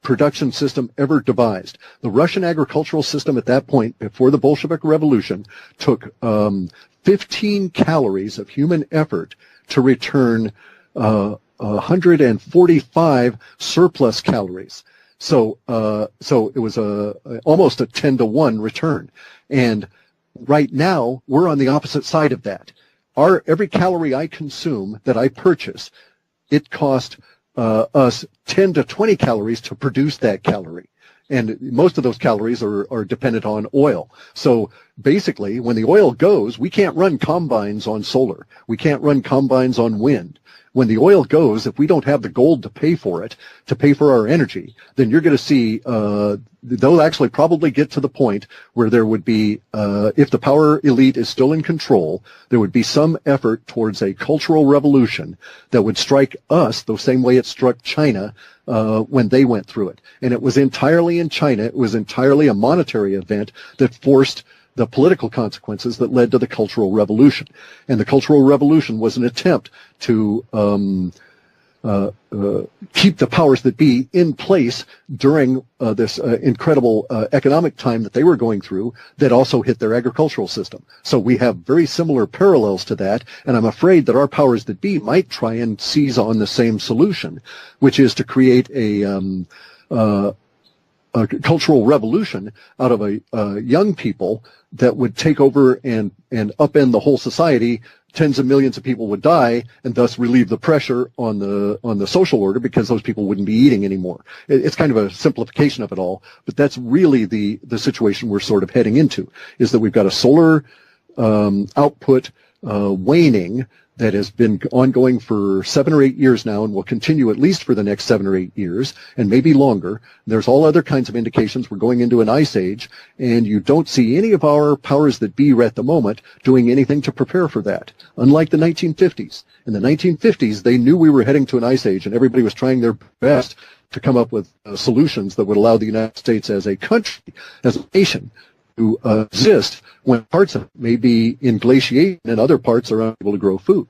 production system ever devised. The Russian agricultural system at that point, before the Bolshevik Revolution, took 15 calories of human effort to return 145 surplus calories. So it was almost a 10-to-1 return. And right now, we're on the opposite side of that. Every calorie I consume that I purchase, it costs us 10 to 20 calories to produce that calorie. And most of those calories are dependent on oil. So basically, when the oil goes, we can't run combines on solar. We can't run combines on wind. When the oil goes, if we don't have the gold to pay for it, to pay for our energy, then you're going to see they'll actually probably get to the point where there would be, if the power elite is still in control, there would be some effort towards a cultural revolution that would strike us the same way it struck China when they went through it. And it was entirely in China. It was entirely a monetary event that forced the political consequences that led to the Cultural Revolution. And the Cultural Revolution was an attempt to keep the powers that be in place during this incredible economic time that they were going through that also hit their agricultural system. So we have very similar parallels to that, and I'm afraid that our powers that be might try and seize on the same solution, which is to create a cultural revolution out of a young people that would take over and upend the whole society. Tens of millions of people would die, and thus relieve the pressure on the social order, because those people wouldn't be eating anymore. It's kind of a simplification of it all, but that's really the situation we're sort of heading into, is that we've got a solar output waning that has been ongoing for 7 or 8 years now and will continue at least for the next 7 or 8 years and maybe longer. There's all other kinds of indications we're going into an ice age, and you don't see any of our powers that be at the moment doing anything to prepare for that. Unlike the 1950s. In the 1950s, they knew we were heading to an ice age, and everybody was trying their best to come up with solutions that would allow the United States as a country, as a nation, to exist when parts of it may be in glaciation and other parts are unable to grow food.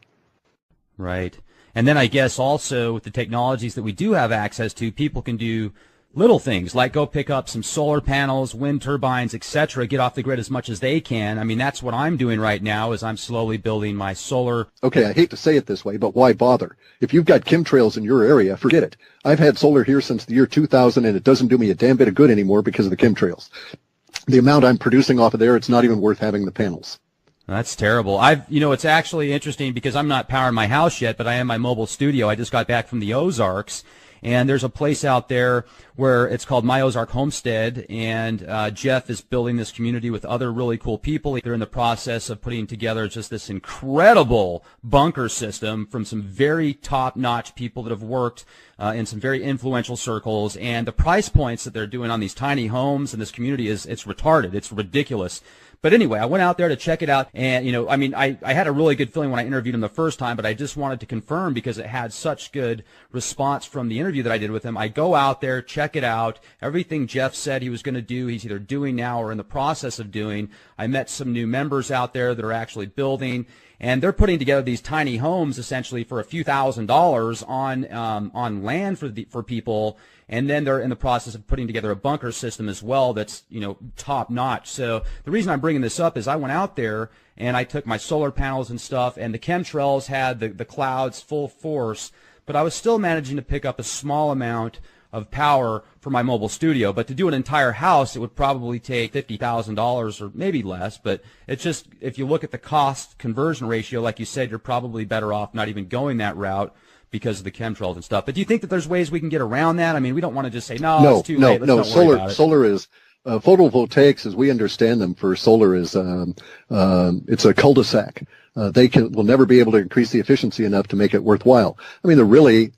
Right. And then I guess also with the technologies that we do have access to, people can do little things like go pick up some solar panels, wind turbines, etc., get off the grid as much as they can. I mean, that's what I'm doing right now is I'm slowly building my solar. Okay, I hate to say it this way, but why bother? If you've got chemtrails in your area, forget it. I've had solar here since the year 2000, and it doesn't do me a damn bit of good anymore because of the chemtrails. The amount I'm producing off of there, it's not even worth having the panels. That's terrible. It's actually interesting because I'm not powering my house yet, but I am my mobile studio. I just got back from the Ozarks, and there's a place out there where it's called My Ozark Homestead, and Jeff is building this community with other really cool people. They're in the process of putting together just this incredible bunker system from some very top-notch people that have worked in some very influential circles, and the price points that they're doing on these tiny homes in this community it's retarded. It's ridiculous. But anyway, I went out there to check it out, and, I had a really good feeling when I interviewed him the first time, but I just wanted to confirm because it had such good response from the interview that I did with him. I go out there, check it out. Everything Jeff said he was going to do, he's either doing now or in the process of doing. I met some new members out there that are actually building, and they're putting together these tiny homes essentially for a few $1,000s on land for people. And then they're in the process of putting together a bunker system as well that's, top notch. So the reason I'm bringing this up is I went out there and I took my solar panels and stuff, and the chemtrails had the clouds full force, but I was still managing to pick up a small amount of power for my mobile studio. But to do an entire house, it would probably take $50,000 or maybe less. But it's just, if you look at the cost conversion ratio, like you said, you're probably better off not even going that route because of the chemtrails and stuff. But do you think that there's ways we can get around that? I mean, we don't want to just say, no, it's too late. Let's not worry about it. Solar is photovoltaics, as we understand them for solar, is it's a cul-de-sac. They will never be able to increase the efficiency enough to make it worthwhile. I mean, they're really,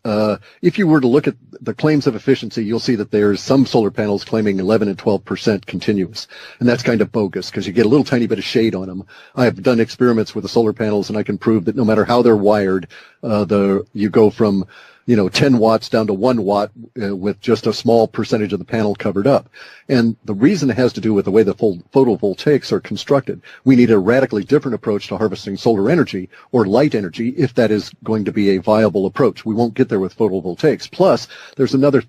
if you were to look at the claims of efficiency, you'll see that there's some solar panels claiming 11 and 12% continuous. And that's kind of bogus because you get a little tiny bit of shade on them. I've done experiments with the solar panels, and I can prove that no matter how they're wired, you go from 10 watts down to 1 watt with just a small percentage of the panel covered up. And the reason it has to do with the way the photovoltaics are constructed. We need a radically different approach to harvesting solar energy or light energy if that is going to be a viable approach. We won't get there with photovoltaics. Plus, there's another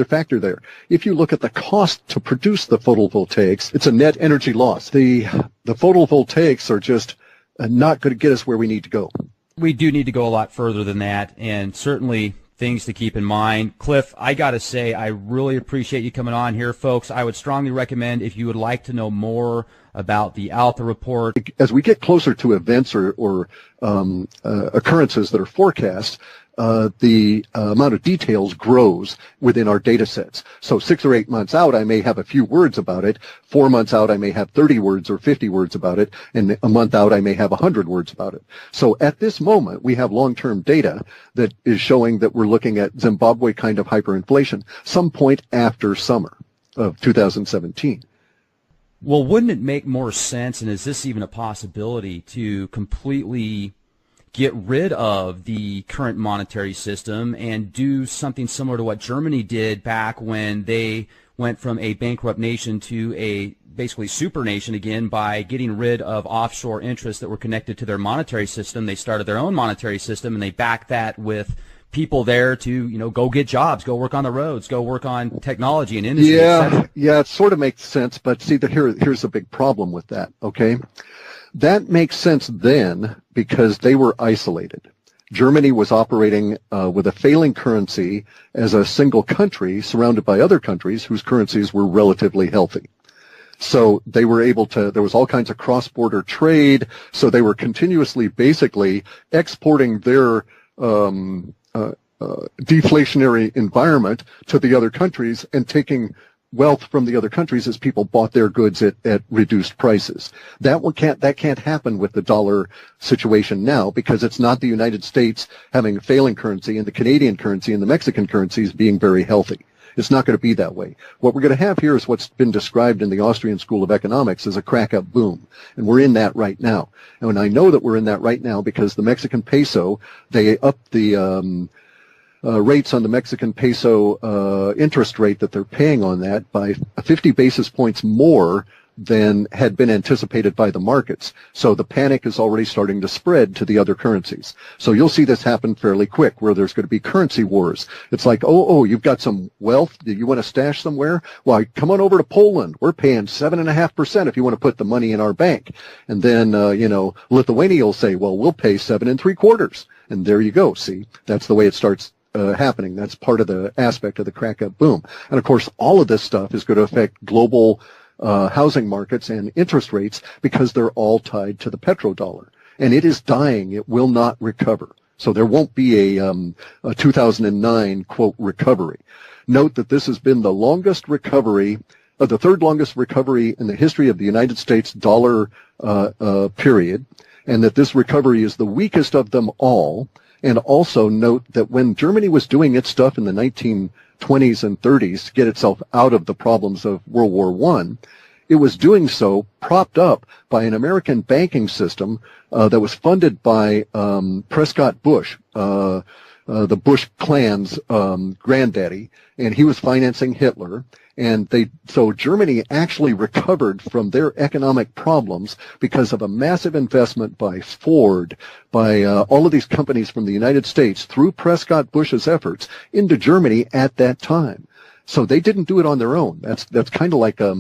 factor there. If you look at the cost to produce the photovoltaics, it's a net energy loss. The photovoltaics are just not going to get us where we need to go. We do need to go a lot further than that, and certainly things to keep in mind. Clif, I got to say, I really appreciate you coming on here, folks. I would strongly recommend, if you would like to know more about the Alpha Report. As we get closer to events or occurrences that are forecast, the amount of details grows within our data sets. So 6 or 8 months out, I may have a few words about it. 4 months out, I may have 30 words or 50 words about it. And a month out, I may have 100 words about it. So at this moment, we have long-term data that is showing that we're looking at Zimbabwe kind of hyperinflation some point after summer of 2017. Well, wouldn't it make more sense, and is this even a possibility, to completely get rid of the current monetary system and do something similar to what Germany did back when they went from a bankrupt nation to a basically super nation again by getting rid of offshore interests that were connected to their monetary system? They started their own monetary system, and they backed that with people there to, go get jobs, go work on the roads, go work on technology and industry. Yeah, it sort of makes sense, but see, here's a big problem with that, okay? That makes sense then because they were isolated. Germany was operating with a failing currency as a single country surrounded by other countries whose currencies were relatively healthy. So they were able to, there was all kinds of cross-border trade, so they were continuously basically exporting their deflationary environment to the other countries and taking wealth from the other countries as people bought their goods at reduced prices. That can't happen with the dollar situation now, because it's not the United States having a failing currency and the Canadian currency and the Mexican currencies being very healthy. It's not going to be that way. What we're going to have here is what's been described in the Austrian School of Economics as a crack-up boom. And we're in that right now. And I know that we're in that right now because the Mexican peso, they upped the rates on the Mexican peso interest rate that they're paying on that by 50 basis points more than had been anticipated by the markets. So the panic is already starting to spread to the other currencies. So you'll see this happen fairly quick, where there's going to be currency wars. It's like, you've got some wealth. Do you want to stash somewhere? Well, come on over to Poland. We're paying 7.5% if you want to put the money in our bank. And then, Lithuania will say, well, we'll pay 7.75%. And there you go. See, that's the way it starts happening. That's part of the aspect of the crack-up boom. And of course, all of this stuff is going to affect global housing markets and interest rates because they're all tied to the petrodollar. And it is dying. It will not recover. So there won't be a 2009, quote, recovery. Note that this has been the longest recovery, the third longest recovery in the history of the United States dollar period, and that this recovery is the weakest of them all. And also note that when Germany was doing its stuff in the 1920s and 30s to get itself out of the problems of World War I, it was doing so propped up by an American banking system that was funded by Prescott Bush, the Bush clan's granddaddy, and he was financing Hitler. And so Germany actually recovered from their economic problems because of a massive investment by Ford, by all of these companies from the United States through Prescott Bush's efforts into Germany at that time. So they didn't do it on their own. That's kind of like a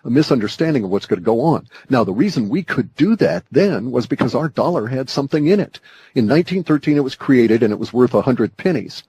misunderstanding of what's going to go on. Now, the reason we could do that then was because our dollar had something in it. In 1913, it was created and it was worth 100 pennies.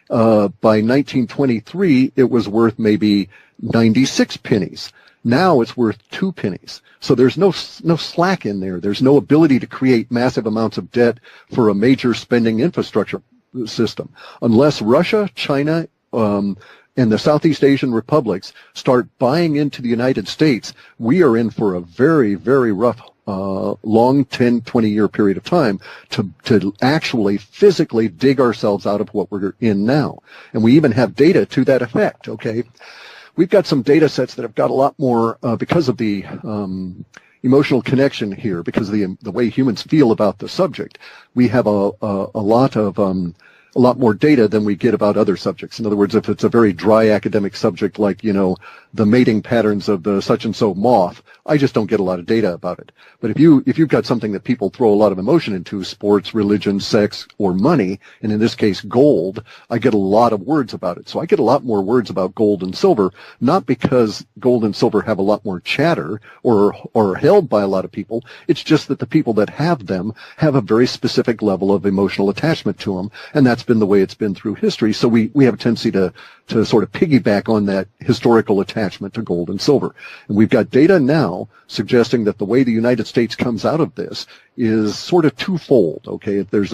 By 1923, it was worth maybe 96 pennies. Now it's worth 2 pennies. So there's no slack in there. There's no ability to create massive amounts of debt for a major spending infrastructure system. Unless Russia, China, and the Southeast Asian republics start buying into the United States, we are in for a very, very rough long 10, 20-year period of time to actually physically dig ourselves out of what we're in now. And we even have data to that effect, okay? We've got some data sets that have got a lot more, because of the emotional connection here, because of the way humans feel about the subject. We have a lot more data than we get about other subjects. In other words, if it's a very dry academic subject like, the mating patterns of the such-and-so moth, I just don't get a lot of data about it. But if you've got something that people throw a lot of emotion into, sports, religion, sex, or money, and in this case gold, I get a lot of words about it. So I get a lot more words about gold and silver, not because gold and silver have a lot more chatter or are held by a lot of people. It's just that the people that have them have a very specific level of emotional attachment to them, and that's been the way it's been through history. So we have a tendency to sort of piggyback on that historical attachment to gold and silver. And we've got data now suggesting that the way the United States comes out of this is sort of twofold, okay? There's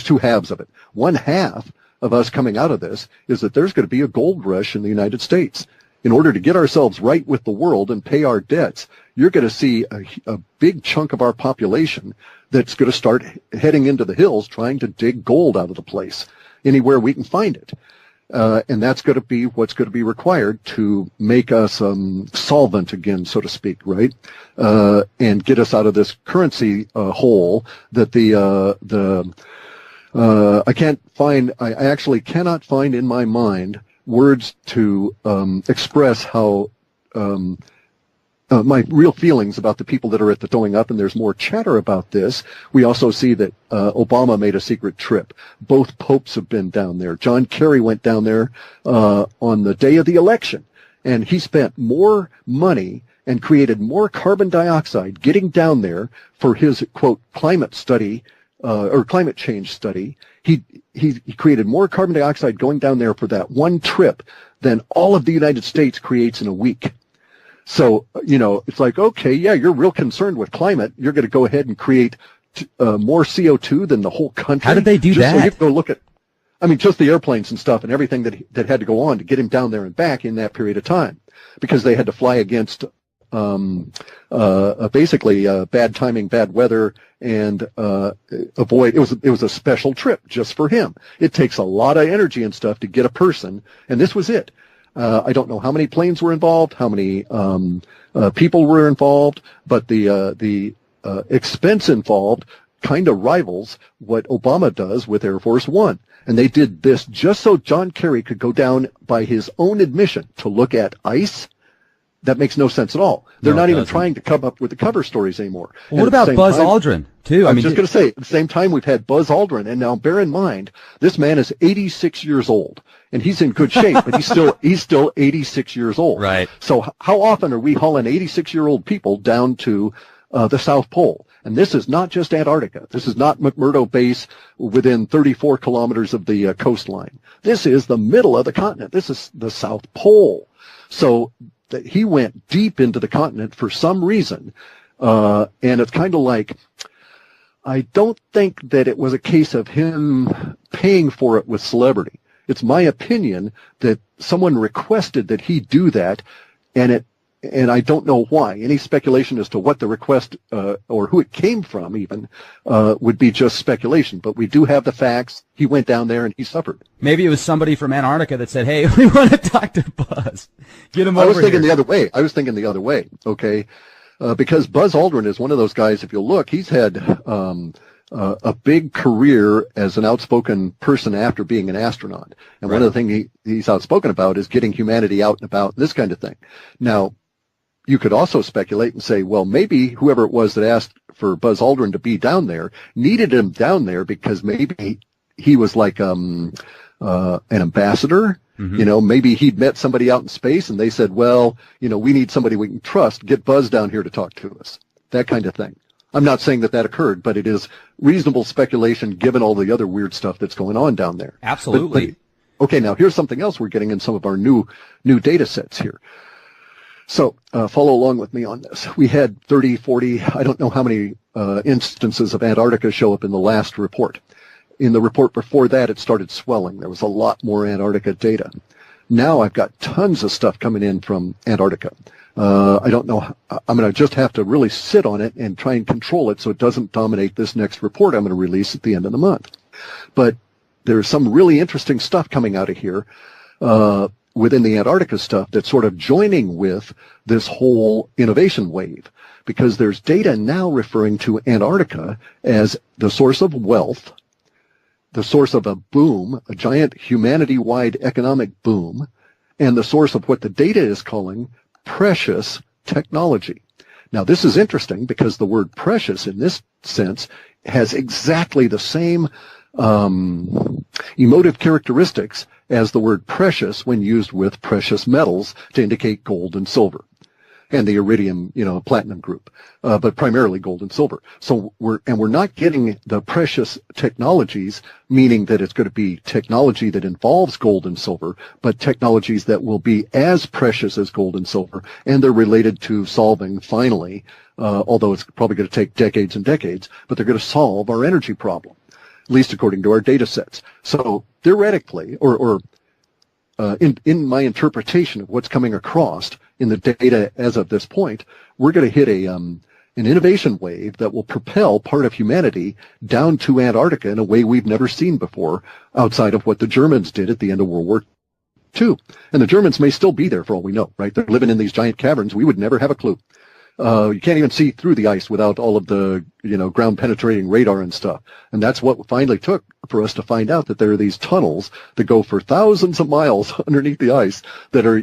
two halves of it. One half of us coming out of this is that there's going to be a gold rush in the United States. In order to get ourselves right with the world and pay our debts, you're going to see a big chunk of our population that's going to start heading into the hills trying to dig gold out of the place, anywhere we can find it. And that's going to be what's going to be required to make us solvent again, so to speak, right? And get us out of this currency hole that I actually cannot find in my mind words to express how my real feelings about the people that are at the throwing up, and there's more chatter about this. We also see that Obama made a secret trip. Both popes have been down there. John Kerry went down there on the day of the election, and he spent more money and created more carbon dioxide getting down there for his, quote, climate study or climate change study. He created more carbon dioxide going down there for that one trip than all of the United States creates in a week. So, it's like, okay, yeah, you're real concerned with climate. You're going to go ahead and create more CO2 than the whole country. How did they do that? So you can go look at, I mean, just the airplanes and stuff and everything that had to go on to get him down there and back in that period of time, because they had to fly against basically bad timing, bad weather, and avoid. It was a special trip just for him. It takes a lot of energy and stuff to get a person, and this was it. I don't know how many planes were involved, how many people were involved, but the expense involved kind of rivals what Obama does with Air Force One. And they did this just so John Kerry could go down by his own admission to look at ice. That makes no sense at all. They're not even trying to come up with the cover stories anymore. Well, what about Buzz Aldrin, too? I was just going to say, at the same time, we've had Buzz Aldrin. And now bear in mind, this man is 86 years old. And he's in good shape, but he's still 86 years old. Right. So how often are we hauling 86-year-old people down to the South Pole? And this is not just Antarctica. This is not McMurdo Base within 34 kilometers of the coastline. This is the middle of the continent. This is the South Pole. So he went deep into the continent for some reason. And it's kind of like, I don't think that it was a case of him paying for it with celebrity. It's my opinion that someone requested that he do that, and I don't know why. Any speculation as to what the request or who it came from even would be just speculation. But we do have the facts. He went down there and he suffered. Maybe it was somebody from Antarctica that said, "Hey, we want to talk to Buzz. Get him over here." I was thinking the other way. Okay, because Buzz Aldrin is one of those guys. If you look, he's had a big career as an outspoken person after being an astronaut. And one of the things he's outspoken about is getting humanity out and about, this kind of thing. Now, you could also speculate and say, well, maybe whoever it was that asked for Buzz Aldrin to be down there needed him down there because maybe he was like an ambassador. Mm-hmm. You know, maybe he'd met somebody out in space and they said, well, you know, we need somebody we can trust. Get Buzz down here to talk to us. That kind of thing. I'm not saying that occurred, but it is reasonable speculation given all the other weird stuff that's going on down there. Absolutely. But, okay, now here's something else we're getting in some of our new data sets here. So follow along with me on this. We had 30, 40, I don't know how many instances of Antarctica show up in the last report. In the report before that, it started swelling. There was a lot more Antarctica data. Now I've got tons of stuff coming in from Antarctica. I don't know. I'm going to just have to really sit on it and try and control it so it doesn't dominate this next report I'm going to release at the end of the month. But there's some really interesting stuff coming out of here within the Antarctica stuff that's sort of joining with this whole innovation wave, because there's data now referring to Antarctica as the source of wealth, the source of a boom, a giant humanity-wide economic boom, and the source of what the data is calling precious technology. Now, this is interesting because the word precious in this sense has exactly the same emotive characteristics as the word precious when used with precious metals to indicate gold and silver and the iridium, platinum group, but primarily gold and silver. So we're not getting the precious technologies, meaning that it's going to be technology that involves gold and silver, but technologies that will be as precious as gold and silver, and they're related to solving finally, although it's probably going to take decades and decades, but they're going to solve our energy problem, at least according to our data sets. So theoretically, in my interpretation of what's coming across in the data as of this point, we're going to hit an innovation wave that will propel part of humanity down to Antarctica in a way we've never seen before, outside of what the Germans did at the end of World War II. And the Germans may still be there for all we know, right? They're living in these giant caverns. We would never have a clue. You can't even see through the ice without all of the, ground penetrating radar and stuff. And that's what finally took for us to find out that there are these tunnels that go for thousands of miles underneath the ice that are,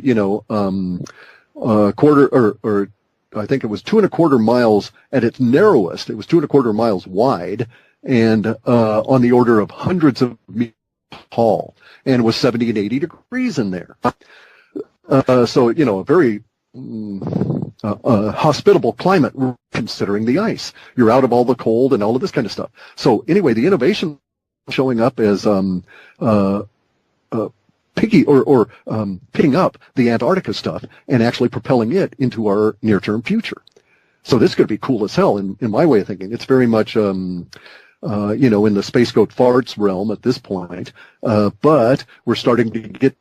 quarter or I think it was 2.25 miles at its narrowest. It was 2.25 miles wide and on the order of hundreds of meters tall, and it was 70 and 80 degrees in there. So, a very hospitable climate considering the ice. You're out of all the cold and all of this kind of stuff. So anyway, the innovation showing up as picking up the Antarctica stuff and actually propelling it into our near-term future. So this could be cool as hell in my way of thinking. It's very much in the space goat farts realm at this point. But we're starting to get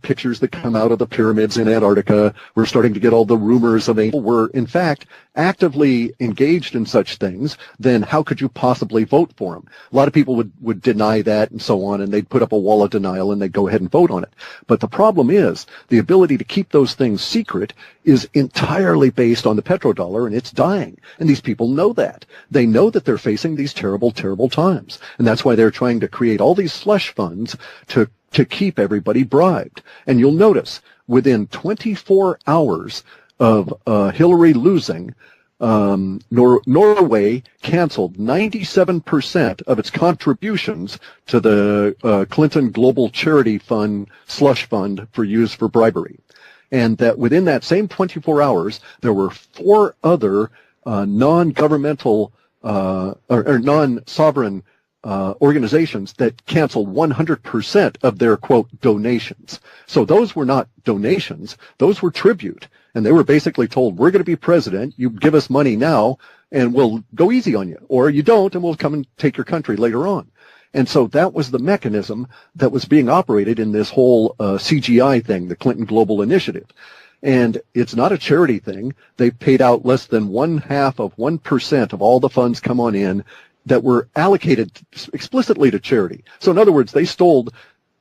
pictures that come out of the pyramids in Antarctica. We're starting to get all the rumors of people were, in fact, actively engaged in such things. Then how could you possibly vote for them? A lot of people would deny that and so on, and they'd put up a wall of denial and they'd go ahead and vote on it. But the problem is the ability to keep those things secret is entirely based on the petrodollar, and it's dying. And these people know that. They know that they're facing these terrible, terrible times. And that's why they're trying to create all these slush funds to keep everybody bribed. And you'll notice within 24 hours of Hillary losing, Norway canceled 97% of its contributions to the Clinton Global Charity Fund slush fund for use for bribery. And that within that same 24 hours, there were 4 other non-governmental or non-sovereign organizations that canceled 100% of their, quote, donations. So those were not donations. Those were tribute. And they were basically told, we're going to be president. You give us money now, and we'll go easy on you. Or you don't, and we'll come and take your country later on. And so that was the mechanism that was being operated in this whole CGI thing, the Clinton Global Initiative. And it's not a charity thing. They paid out less than 0.5% of all the funds come on in that were allocated explicitly to charity. So in other words, they stole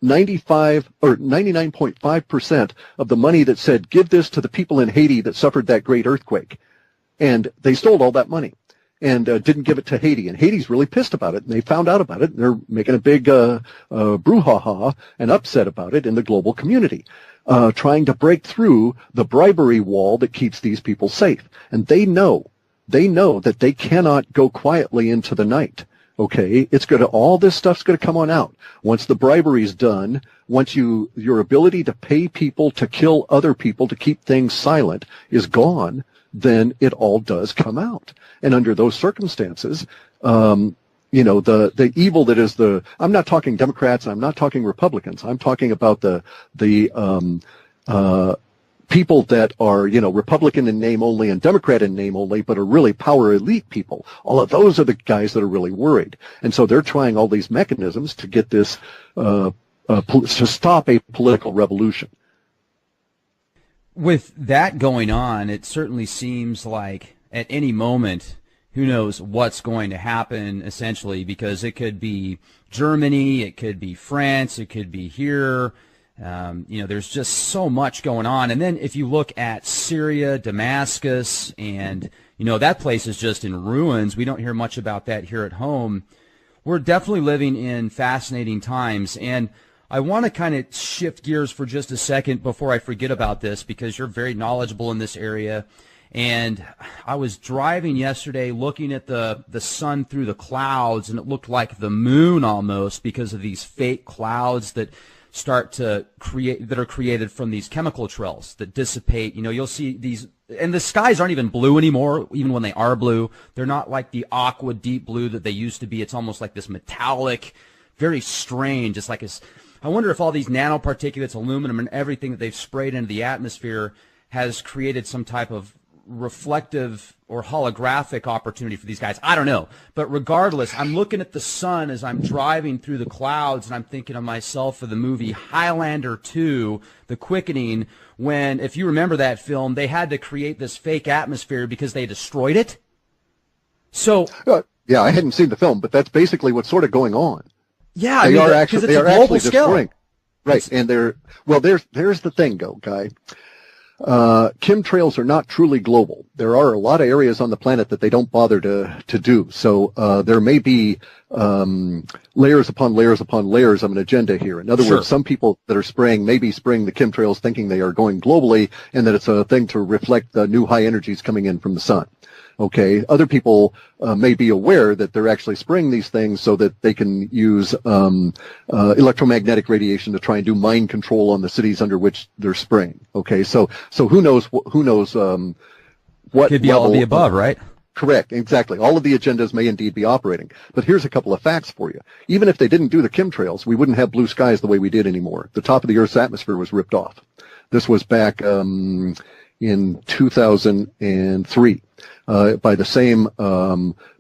95 or 99.5% of the money that said, give this to the people in Haiti that suffered that great earthquake. And they stole all that money and didn't give it to Haiti. And Haiti's really pissed about it, and they found out about it, and they're making a big brouhaha and upset about it in the global community, trying to break through the bribery wall that keeps these people safe. And they know that they cannot go quietly into the night. Okay, all this stuff's going to come on out. Once the bribery's done, once your ability to pay people to kill other people to keep things silent is gone, then it all does come out. And under those circumstances, the evil that is I'm not talking Democrats, I'm not talking Republicans, I'm talking about the people that are, Republican in name only and Democrat in name only, but are really power elite people. All of those are the guys that are really worried. And so they're trying all these mechanisms to get this, to stop a political revolution. With that going on, it certainly seems like at any moment, who knows what's going to happen, essentially, because it could be Germany, it could be France, it could be here. There's just so much going on. And then if you look at Syria, Damascus, and, that place is just in ruins. We don't hear much about that here at home. We're definitely living in fascinating times. And I want to kind of shift gears for just a second before I forget about this, because you're very knowledgeable in this area. And I was driving yesterday looking at the sun through the clouds, and it looked like the moon almost because of these fake clouds that start to that are created from these chemical trails that dissipate. You'll see these, and the skies aren't even blue anymore. Even when they are blue, they're not like the aqua deep blue that they used to be. It's almost like this metallic, very strange. It's like I wonder if all these nanoparticulates, aluminum, and everything that they've sprayed into the atmosphere has created some type of reflective or holographic opportunity for these guys. I don't know. But regardless, I'm looking at the sun as I'm driving through the clouds, and I'm thinking of myself for the movie Highlander 2, The Quickening, when, if you remember that film, they had to create this fake atmosphere because they destroyed it. So yeah, I hadn't seen the film, but that's basically what's sort of going on. Yeah, they are actually destroying. Right, and there's the thing, guy. Chemtrails are not truly global. There are a lot of areas on the planet that they don't bother to do. So there may be layers upon layers upon layers of an agenda here. In other words, some people that are may be spraying the chemtrails thinking they are going globally, and that it's a thing to reflect the new high energies coming in from the sun. Okay. Other people may be aware that they're actually spraying these things so that they can use electromagnetic radiation to try and do mind control on the cities under which they're spraying. Okay. So who knows what could be all of the above, right? Correct, exactly. All of the agendas may indeed be operating. But here's a couple of facts for you. Even if they didn't do the chemtrails, we wouldn't have blue skies the way we did anymore. The top of the Earth's atmosphere was ripped off. This was back in 2003 by the same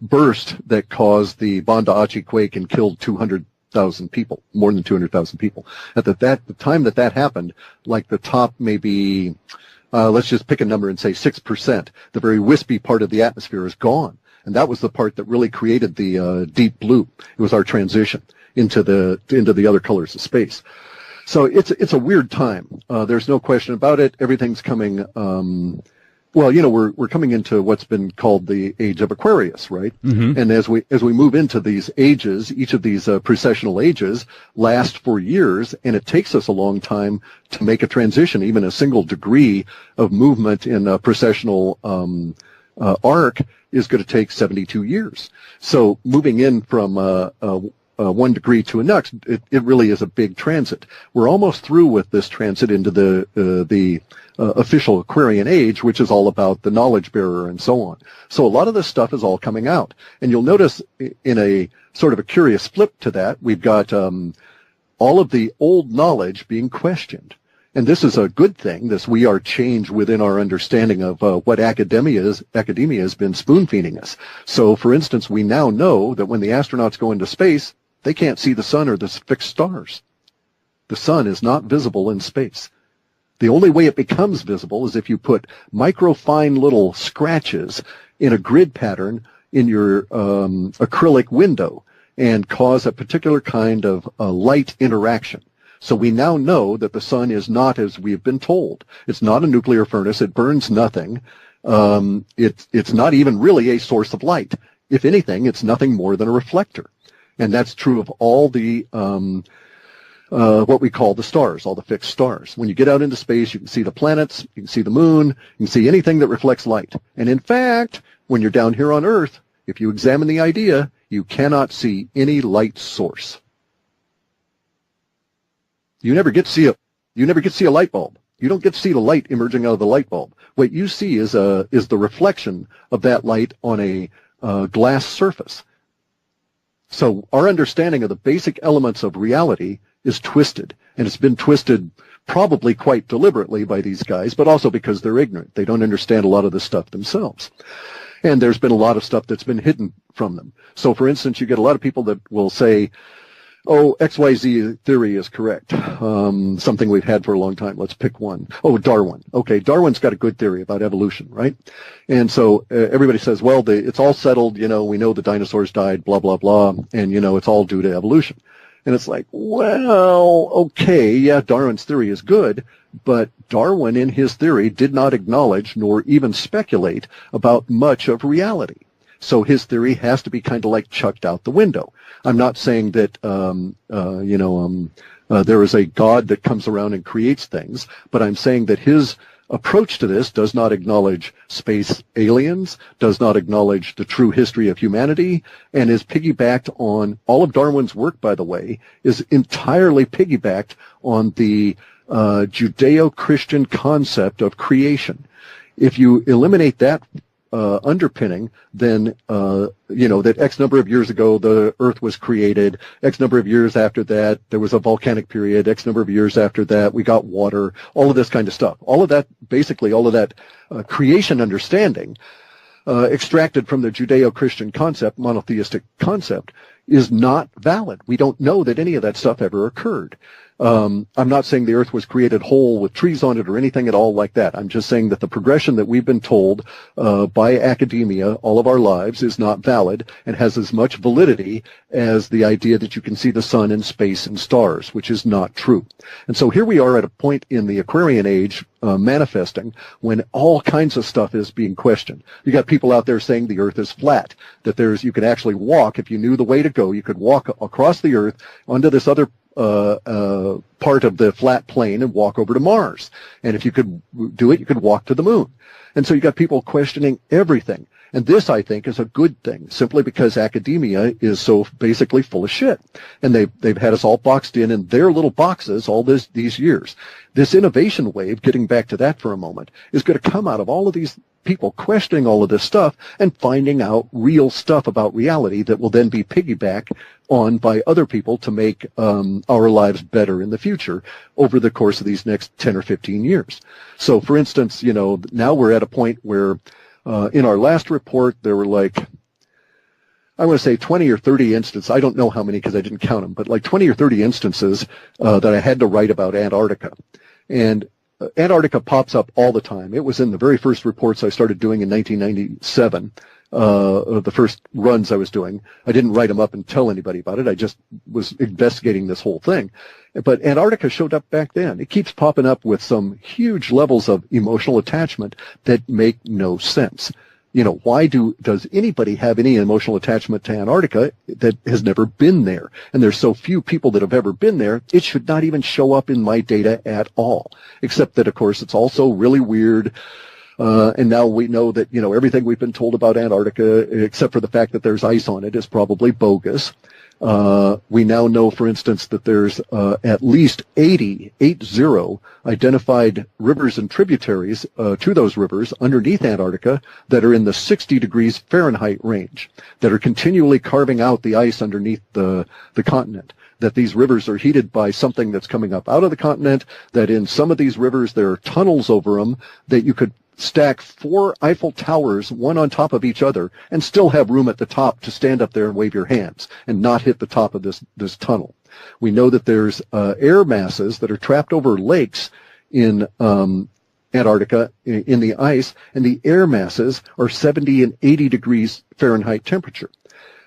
burst that caused the Banda Aceh quake and killed 200,000 people, more than 200,000 people. At the time that happened, like the top maybe, let's just pick a number and say 6%, the very wispy part of the atmosphere is gone. And that was the part that really created the deep blue. It was our transition into the other colors of space. So it's a weird time. There's no question about it. Everything's coming, well, we're coming into what's been called the age of Aquarius, right? Mm-hmm. And as we move into these ages, each of these precessional ages last for years, and it takes us a long time to make a transition. Even a single degree of movement in a precessional arc is going to take 72 years. So moving in from 1 degree to a next, it really is a big transit. We're almost through with this transit into the official Aquarian age, which is all about the knowledge bearer and so on. So a lot of this stuff is all coming out. And you'll notice in a sort of a curious flip to that, we've got all of the old knowledge being questioned. And this is a good thing, this we are change within our understanding of what academia has been spoon-feeding us. So, for instance, we now know that when the astronauts go into space, they can't see the sun or the fixed stars. The sun is not visible in space. The only way it becomes visible is if you put microfine little scratches in a grid pattern in your acrylic window and cause a particular kind of light interaction. So we now know that the sun is not as we've been told. It's not a nuclear furnace. It burns nothing. It's not even really a source of light. If anything, it's nothing more than a reflector. And that's true of all the what we call the stars, all the fixed stars. When you get out into space, you can see the planets, you can see the moon, you can see anything that reflects light. And in fact, when you're down here on Earth, if you examine the idea, you cannot see any light source. You never get to see a light bulb. You don't get to see the light emerging out of the light bulb. What you see is the reflection of that light on a glass surface. So our understanding of the basic elements of reality is twisted, and it's been twisted probably quite deliberately by these guys, but also because they're ignorant. They don't understand a lot of this stuff themselves. And there's been a lot of stuff that's been hidden from them. So, for instance, you get a lot of people that will say, oh, XYZ theory is correct. Something we've had for a long time. Let's pick one. Oh, Darwin. Okay, Darwin's got a good theory about evolution, right? And so everybody says, well, it's all settled. We know the dinosaurs died, blah, blah, blah. And, it's all due to evolution. And it's like, well, okay, yeah, Darwin's theory is good, but Darwin in his theory did not acknowledge nor even speculate about much of reality. So his theory has to be kind of like chucked out the window. I'm not saying that, there is a God that comes around and creates things, but I'm saying that his approach to this does not acknowledge space aliens, does not acknowledge the true history of humanity, and is piggybacked on, all of Darwin's work, by the way, is entirely piggybacked on the Judeo-Christian concept of creation. If you eliminate that underpinning, then that X number of years ago the Earth was created, X number of years after that there was a volcanic period, X number of years after that we got water, all of this kind of stuff. All of that, basically all of that creation understanding extracted from the Judeo-Christian concept, monotheistic concept, is not valid. We don't know that any of that stuff ever occurred. I'm not saying the Earth was created whole with trees on it or anything at all like that. I'm just saying that the progression that we've been told by academia all of our lives is not valid and has as much validity as the idea that you can see the sun and space and stars, which is not true. And so here we are at a point in the Aquarian age manifesting when all kinds of stuff is being questioned. You got people out there saying the Earth is flat, that you could actually walk, if you knew the way to go, you could walk across the Earth onto this other part of the flat plane and walk over to Mars. And if you could do it, you could walk to the moon. And so you got people questioning everything. And this, I think, is a good thing, simply because academia is so basically full of shit. And they've had us all boxed in their little boxes all these years. This innovation wave, getting back to that for a moment, is going to come out of all of these people questioning all of this stuff and finding out real stuff about reality that will then be piggybacked on by other people to make our lives better in the future over the course of these next 10 or 15 years. So, for instance, now we're at a point where in our last report, there were I want to say 20 or 30 instances. I don't know how many because I didn't count them, but 20 or 30 instances that I had to write about Antarctica. And Antarctica pops up all the time. It was in the very first reports I started doing in 1997, the first runs I was doing. I didn't write them up and tell anybody about it. I just was investigating this whole thing. But Antarctica showed up back then. It keeps popping up with some huge levels of emotional attachment that make no sense. Why does anybody have any emotional attachment to Antarctica that has never been there? And there's so few people that have ever been there, it should not even show up in my data at all. Except that, of course, it's also really weird. And now we know that, everything we've been told about Antarctica, except for the fact that there's ice on it, is probably bogus. We now know, for instance, that there's at least 80 identified rivers and tributaries to those rivers underneath Antarctica that are in the 60 degrees Fahrenheit range, that are continually carving out the ice underneath the continent, that these rivers are heated by something that's coming up out of the continent, that in some of these rivers there are tunnels over them, that you could stack 4 Eiffel Towers, one on top of each other, and still have room at the top to stand up there and wave your hands and not hit the top of this tunnel. We know that there's air masses that are trapped over lakes in Antarctica in the ice, and the air masses are 70 and 80 degrees Fahrenheit temperature.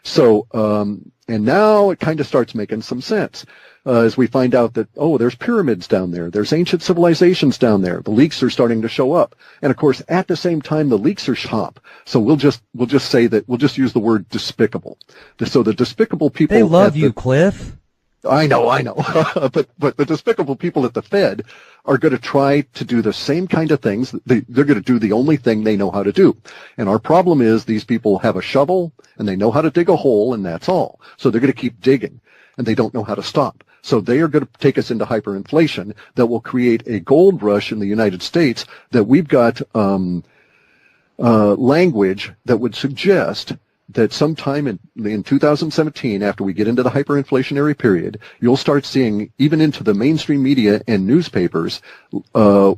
So, and now it kind of starts making some sense. As we find out that, there's pyramids down there. There's ancient civilizations down there. The leaks are starting to show up. And of course, at the same time, the leaks are shop. So we'll just say that we'll just use the word despicable. So the despicable people. They love you, Cliff. I know. but the despicable people at the Fed are going to try to do the same kind of things. They're going to do the only thing they know how to do. And our problem is these people have a shovel and they know how to dig a hole, and that's all. So they're going to keep digging, and they don't know how to stop. So they are going to take us into hyperinflation that will create a gold rush in the United States that we've got language that would suggest that sometime in 2017, after we get into the hyperinflationary period, you'll start seeing, even into the mainstream media and newspapers,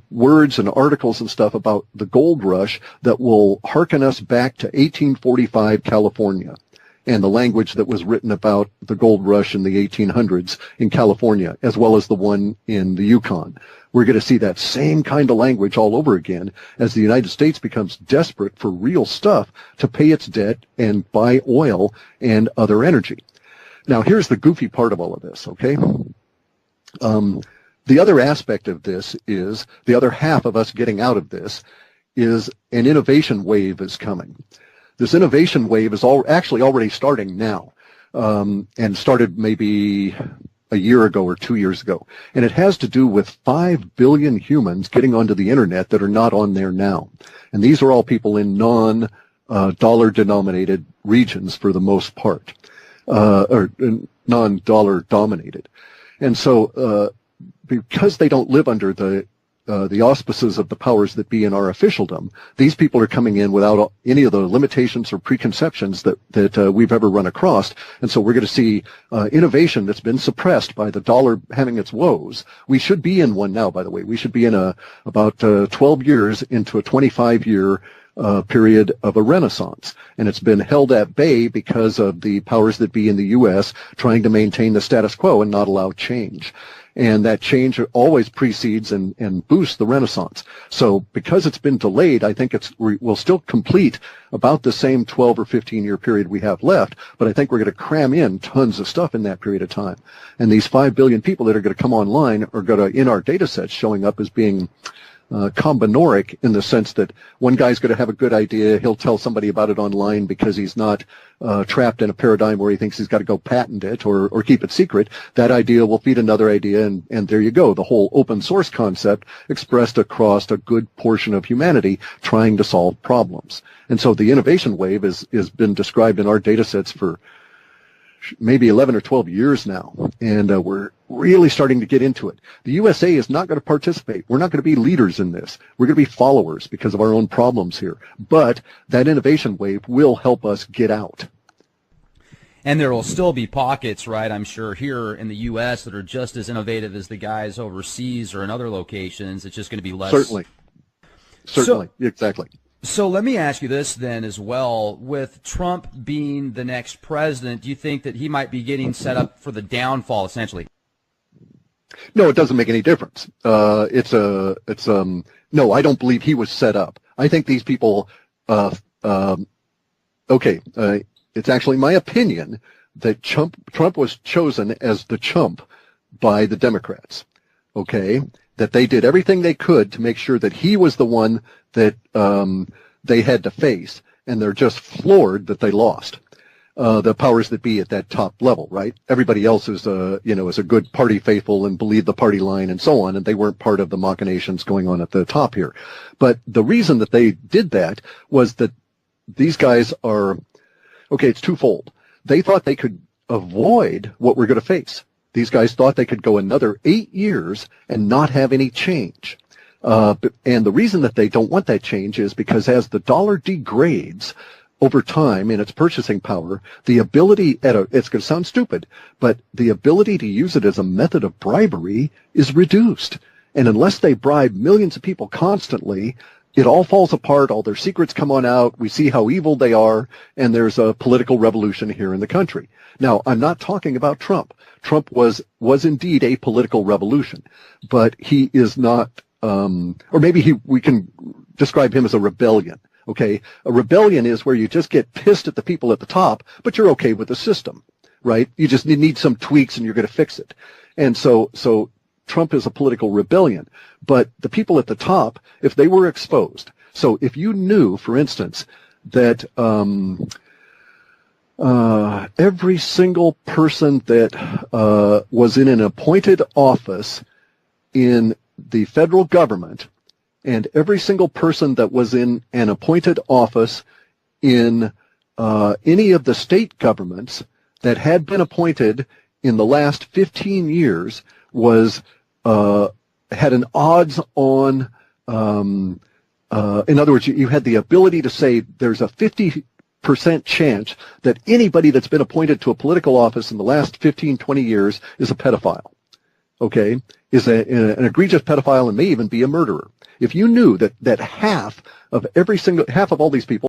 words and articles and stuff about the gold rush that will hearken us back to 1845 California, and the language that was written about the gold rush in the 1800s in California, as well as the one in the Yukon. We're going to see that same kind of language all over again as the United States becomes desperate for real stuff to pay its debt and buy oil and other energy. Now, here's the goofy part of all of this, okay? The other aspect of this is, the other half of us getting out of this is an innovation wave is coming. This innovation wave is actually already starting now, and started maybe a year ago or 2 years ago. And it has to do with 5 billion humans getting onto the internet that are not on there now. And these are all people in non-dollar denominated regions for the most part, or non-dollar dominated. And so, because they don't live under the auspices of the powers that be in our officialdom, these people are coming in without any of the limitations or preconceptions that we've ever run across. And so we're going to see innovation that's been suppressed by the dollar having its woes. We should be in one now, by the way. We should be in about 12 years into a 25-year period of a renaissance. And it's been held at bay because of the powers that be in the U.S. trying to maintain the status quo and not allow change. And that change always precedes and boosts the Renaissance. So because it's been delayed, I think we'll still complete about the same 12 or 15-year period we have left, but I think we're going to cram in tons of stuff in that period of time. And these 5 billion people that are going to come online are going to, in our data sets, showing up as being combinoric, in the sense that one guy's going to have a good idea. He'll tell somebody about it online because he's not trapped in a paradigm where he thinks he's got to go patent it or keep it secret. That idea will feed another idea, and there you go. The whole open source concept expressed across a good portion of humanity trying to solve problems. And so the innovation wave has been described in our data sets for maybe 11 or 12 years now, and we're really starting to get into it. The USA is not going to participate. We're not going to be leaders in this. We're going to be followers because of our own problems here. But that innovation wave will help us get out. And there will still be pockets, right, I'm sure, here in the U.S. that are just as innovative as the guys overseas or in other locations. It's just going to be less. Certainly, exactly. So let me ask you this then as well. With Trump being the next president, do you think that he might be getting set up for the downfall, essentially? No, it doesn't make any difference. No, I don't believe he was set up. I think these people, it's actually my opinion that Trump was chosen as the chump by the Democrats, okay? That they did everything they could to make sure that he was the one that they had to face, and they're just floored that they lost. The powers that be at that top level, right? Everybody else is a good party faithful and believe the party line and so on, and they weren't part of the machinations going on at the top here. But the reason that they did that was that these guys are, okay, it's twofold. They thought they could avoid what we're going to face. These guys thought they could go another 8 years and not have any change. And the reason that they don't want that change is because as the dollar degrades over time in its purchasing power, the ability it's going to sound stupid, but the ability to use it as a method of bribery is reduced. And unless they bribe millions of people constantly, it all falls apart, all their secrets come on out, we see how evil they are, and there's a political revolution here in the country. Now, I'm not talking about Trump. Trump was indeed a political revolution, but he is not, or maybe we can describe him as a rebellion. Okay, a rebellion is where you just get pissed at the people at the top, but you're okay with the system, right? You just need some tweaks and you're going to fix it. And so Trump is a political rebellion, but the people at the top, if they were exposed, so if you knew, for instance, that every single person that was in an appointed office in the federal government and every single person that was in an appointed office in any of the state governments that had been appointed in the last 15 years had an odds-on. In other words, you had the ability to say there's a 50% chance that anybody that's been appointed to a political office in the last 15, 20 years is a pedophile. Okay, is an egregious pedophile and may even be a murderer. If you knew that half of all these people